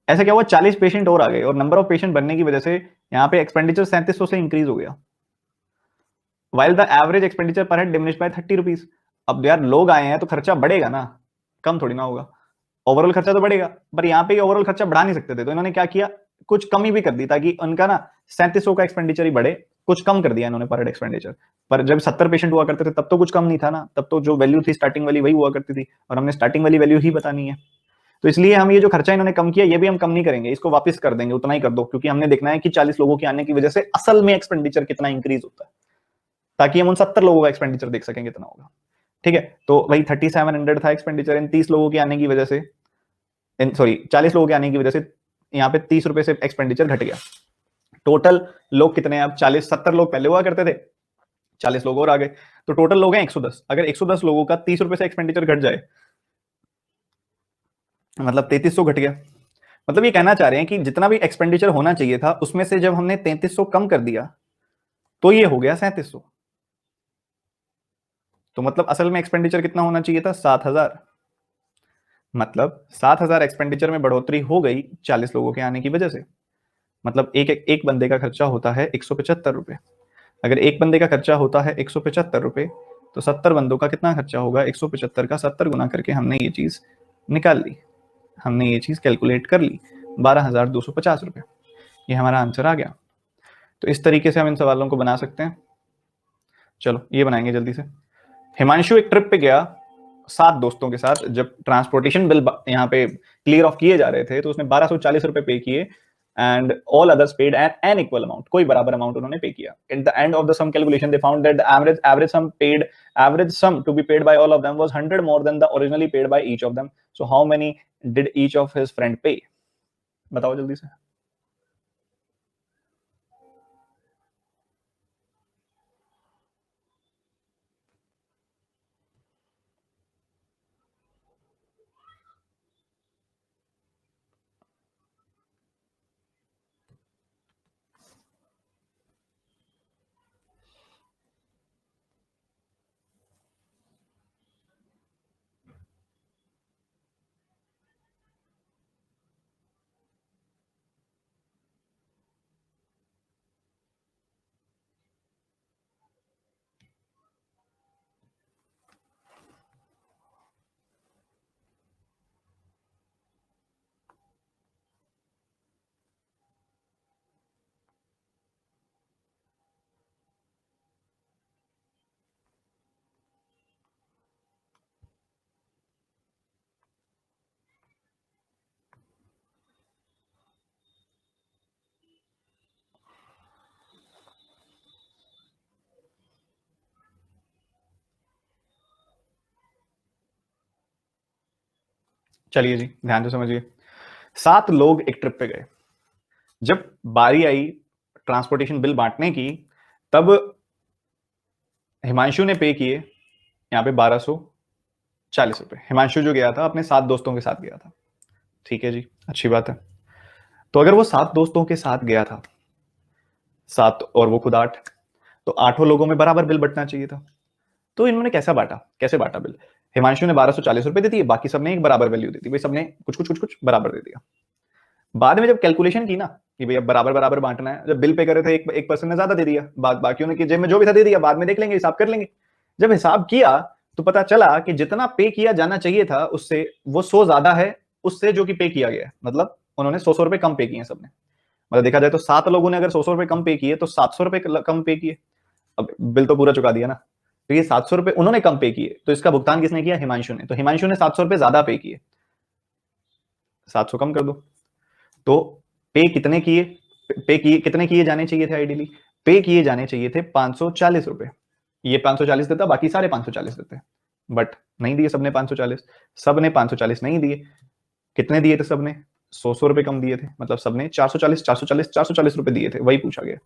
ऐसा क्या हुआ, 40 पेशेंट और आ गए और नंबर ऑफ पेशेंट बनने की वजह से यहाँ पे एक्सपेंडिचर 3700 से इंक्रीज हो गया। वाइल द एवरेज एक्सपेंडिचर पर हेड डिमिनिश बाय 30 रुपीज। अब यार लोग आए हैं तो खर्चा बढ़ेगा ना, कम थोड़ी ना होगा। ओवरऑल खर्चा तो बढ़ेगा, पर यहाँ पे ओवरऑल खर्चा बढ़ा नहीं सकते थे, तो इन्होंने क्या किया, कुछ कमी भी कर दी ताकि उनका ना 3700 का एक्सपेंडिचर ही बढ़े। कुछ कम कर दिया इन्होंने पर हेड एक्सपेंडिचर। पर जब 70 पेशेंट हुआ करते थे तब तो कुछ कम नहीं था ना, तब तो जो वैल्यू थी स्टार्टिंग वाली वही हुआ करती थी, और हमने स्टार्टिंग वाली वैल्यू ही बतानी है। तो इसलिए हम ये जो खर्चा इन्होंने कम किया ये भी हम कम नहीं करेंगे, इसको वापस कर देंगे, उतना ही कर दो, क्योंकि हमने देखना है कि 40 लोगों के आने की वजह से असल में एक्सपेंडिचर कितना इंक्रीज होता है, ताकि हम उन 70 लोगों का एक्सपेंडिचर देख सकें कितना होगा। ठीक है, तो वही 3700 था एक्सपेंडिचर, इन 30 लोगों के आने की वजह से, सॉरी 40 लोगों के आने की वजह से यहाँ पे 30 रुपए से एक्सपेंडिचर घट गया। टोटल लोग कितने हैं अब? 40, 70 लोग पहले हुआ करते थे, 40 लोग और आ गए, तो टोटल लोग हैं 110। अगर 110 लोगों का 30 रुपए से एक्सपेंडिचर घट जाए, मतलब 3300 घट गया। मतलब ये कहना चाह रहे हैं कि जितना भी एक्सपेंडिचर होना चाहिए था उसमें से जब हमने 3300 कम कर दिया तो ये हो गया 3700। तो मतलब असल में एक्सपेंडिचर कितना होना चाहिए था? 7000। मतलब 7000 एक्सपेंडिचर में बढ़ोतरी हो गई 40 लोगों के आने की वजह से। मतलब एक बंदे का खर्चा होता है 175 रुपए। अगर एक बंदे का खर्चा होता है 175 रुपए, तो 70 बंदों का कितना खर्चा होगा? 175 का 70 गुना करके हमने ये चीज निकाल ली, हमने ये चीज कैलकुलेट कर ली, 12,250 रुपए। ये हमारा आंसर आ गया। तो इस तरीके से हम इन सवालों को बना सकते हैं। चलो ये बनाएंगे जल्दी से। हिमांशु एक ट्रिप पे गया 7 दोस्तों के साथ। जब ट्रांसपोर्टेशन बिल यहाँ पे क्लियर ऑफ किए जा रहे थे तो उसने 1240 रुपए पे किए, and all others paid an equal amount, कोई बराबर अमाउंट उन्होंने पे किया। At the end of the sum calculation they found that the average sum to be paid by all of them was 100 more than the originally paid by each of them. So how many did each of his friend pay? बताओ जल्दी से। चलिए जी ध्यान से समझिए। 7 लोग एक ट्रिप पे गए। जब बारी आई ट्रांसपोर्टेशन बिल बांटने की, तब हिमांशु ने पे किए यहाँ पे 1240 रुपए। हिमांशु जो गया था अपने 7 दोस्तों के साथ गया था, ठीक है जी, अच्छी बात है। तो अगर वो 7 दोस्तों के साथ गया था, 7 और वो खुद 8, तो 8 लोगों में बराबर बिल बंटना चाहिए था। तो इन्होंने कैसे बांटा बिल? हिमांशु ने 1240 रुपए दे दिए, बाकी सबने एक बराबर वैल्यू दे दी, भाई सबने कुछ बराबर दे दिया। बाद में जब कैलकुलेशन की ना कि भाई अब बराबर बराबर बांटना है, जब बिल पे करे थे एक पर्सन ने ज्यादा दे दिया, बाकियों ने कि जेब में जो भी था दे दिया, बाद में देख लेंगे, हिसाब कर लेंगे। जब हिसाब किया तो पता चला कि जितना पे किया जाना चाहिए था उससे वो 100 ज्यादा है उससे जो कि पे किया गया है, मतलब उन्होंने 100 रुपए कम पे किए सबने। मतलब देखा जाए तो 7 लोगों ने अगर 100 रुपए कम पे किए तो 700 रुपए कम पे किए। अब बिल तो पूरा चुका दिया ना, तो ये 700 रुपए उन्होंने कम पे किए, तो इसका भुगतान किसने किया? हिमांशु ने। तो हिमांशु ने 700 रुपए ज्यादा पे किए, 700 कम कर दो। तो पे कितने किए? कितने किए जाने चाहिए थे? आइडियली पे किए जाने चाहिए थे 540 रुपए। ये 540 देता, बाकी सारे 540 देते, बट नहीं दिए सबने 540। सबने 540 नहीं दिए, कितने दिए थे सबने? 100 रुपए कम दिए थे, मतलब सबने 440 रुपए दिए थे, वही पूछा गया।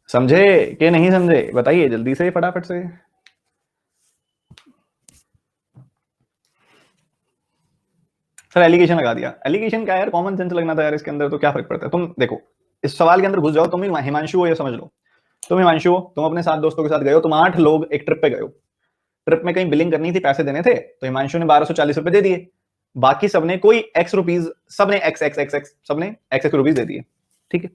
समझे कि नहीं समझे? बताइए जल्दी से, फटाफट से। सर एलिगेशन लगा दिया। एलिगेशन क्या है यार, कॉमन सेंस लगना था यार इसके अंदर, तो क्या फर्क पड़ता है? तुम देखो इस सवाल के अंदर घुस जाओ, तुम ही हिमांशु हो, ये समझ लो। तुम हिमांशु हो, तुम अपने 7 दोस्तों के साथ गए हो, तुम 8 लोग एक ट्रिप पे गए हो। ट्रिप में कहीं बिलिंग करनी थी, पैसे देने थे, तो हिमांशु ने 1240 रुपए दे दिए, बाकी सबने कोई एक्स रुपीज, सबने एक्स एक्स एक्स एक्स सबने एक्स एक्स रुपीज दे दिए, ठीक है।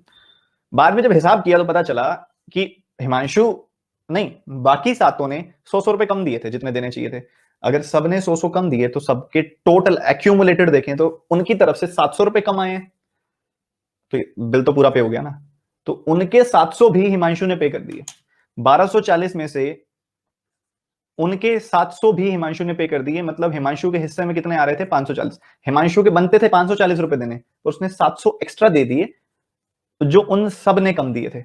बाद में जब हिसाब किया तो पता चला कि हिमांशु नहीं, बाकी 7 ने 100 रुपए कम दिए थे जितने देने चाहिए थे। अगर सबने 100 कम दिए तो सबके टोटल एक्यूमुलेटेड देखें तो उनकी तरफ से 700 रुपए कम आए हैं, तो बिल तो पूरा पे हो गया ना। तो उनके 700 भी हिमांशु ने पे कर दिए। 1240 में से उनके 700 भी हिमांशु ने पे कर दिए, मतलब हिमांशु के हिस्से में कितने आ रहे थे? 540। हिमांशु के बनते थे 540 रुपए देने, तो उसने 700 एक्स्ट्रा दे दिए जो उन सब ने कम दिए थे।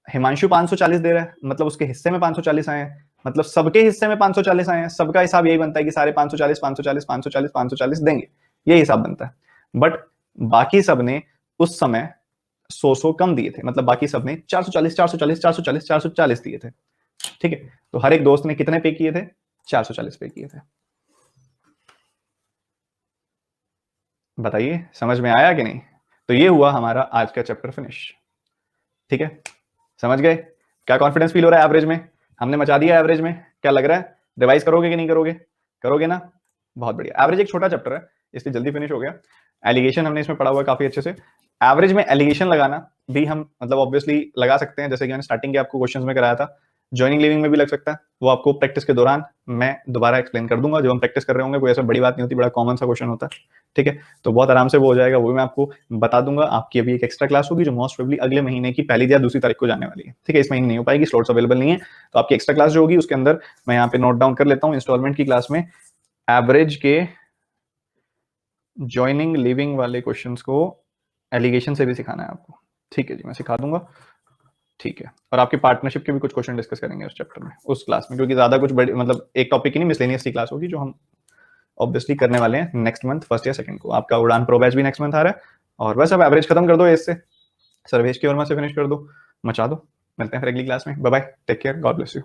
हिमांशु 540 दे रहा है, मतलब उसके हिस्से में 540 आए हैं, मतलब सबके हिस्से में 540 आए हैं। सबका हिसाब यही बनता है कि सारे 540 540 540 540 देंगे, यही हिसाब बनता है। बट बाकी सब ने उस समय 100 कम दिए थे, मतलब बाकी सब ने 440 440 440 440 दिए थे, ठीक है। तो हर एक दोस्त ने कितने पे किए थे? 440 पे किए थे। बताइए समझ में आया कि नहीं? तो ये हुआ हमारा आज का चैप्टर फिनिश, ठीक है। समझ गए? क्या कॉन्फिडेंस फील हो रहा है? एवरेज में हमने मचा दिया, एवरेज में क्या लग रहा है? रिवाइज करोगे कि नहीं करोगे? करोगे ना? बहुत बढ़िया। एवरेज एक छोटा चैप्टर है इसलिए जल्दी फिनिश हो गया। एलिगेशन हमने इसमें पढ़ा हुआ है काफी अच्छे से। एवरेज में एलिगेशन लगाना भी हम मतलब ऑब्वियसली लगा सकते हैं, जैसे कि मैंने स्टार्टिंग के आपको क्वेश्चंस में कराया था। ज्वाइनिंग लिविंग में भी लग सकता है, वो आपको प्रैक्टिस के दौरान मैं दोबारा एक्सप्लेन कर दूंगा जब हम प्रैक्टिस कर रहे होंगे। कोई ऐसा बड़ी बात नहीं होती, बड़ा कॉमन सा क्वेश्चन होता है, ठीक है। तो बहुत आराम से वो हो जाएगा, वो भी मैं आपको बता दूंगा। आपकी अभी एक एक्स्ट्रा क्लास होगी जो मोस्ट प्रोबेबली अगले महीने की 1 या 2 तारीख को जाने वाली है, ठीक है। इस महीने नहीं हो पाएगी, स्लॉट्स अवेलेबल नहीं है। तो आपकी एक्स्ट्रा क्लास जो होगी उसके अंदर मैं यहाँ पे नोट डाउन कर लेता हूँ, इंस्टॉलमेंट की क्लास में एवरेज के ज्वाइनिंग लिविंग वाले क्वेश्चंस को एलिगेशन से भी सिखाना है आपको, ठीक है जी, मैं सिखा दूंगा, ठीक है। और आपके पार्टनरशिप के भी कुछ क्वेश्चन डिस्कस करेंगे उस चैप्टर में, उस क्लास में, क्योंकि ज्यादा कुछ बड़ी मतलब एक टॉपिक ही नहीं, मिसलेनियस की क्लास होगी जो हम ऑब्वियसली करने वाले हैं नेक्स्ट मंथ 1 या 2 को। आपका उड़ान प्रो बैच भी नेक्स्ट मंथ आ रहा है। और बस अब एवरेज खत्म कर दो इससे, सर्वेश की वर्मा से फिनिश कर दो, मचा दो। मिलते हैं फिर अगली क्लास में। Bye bye, take care, god bless you.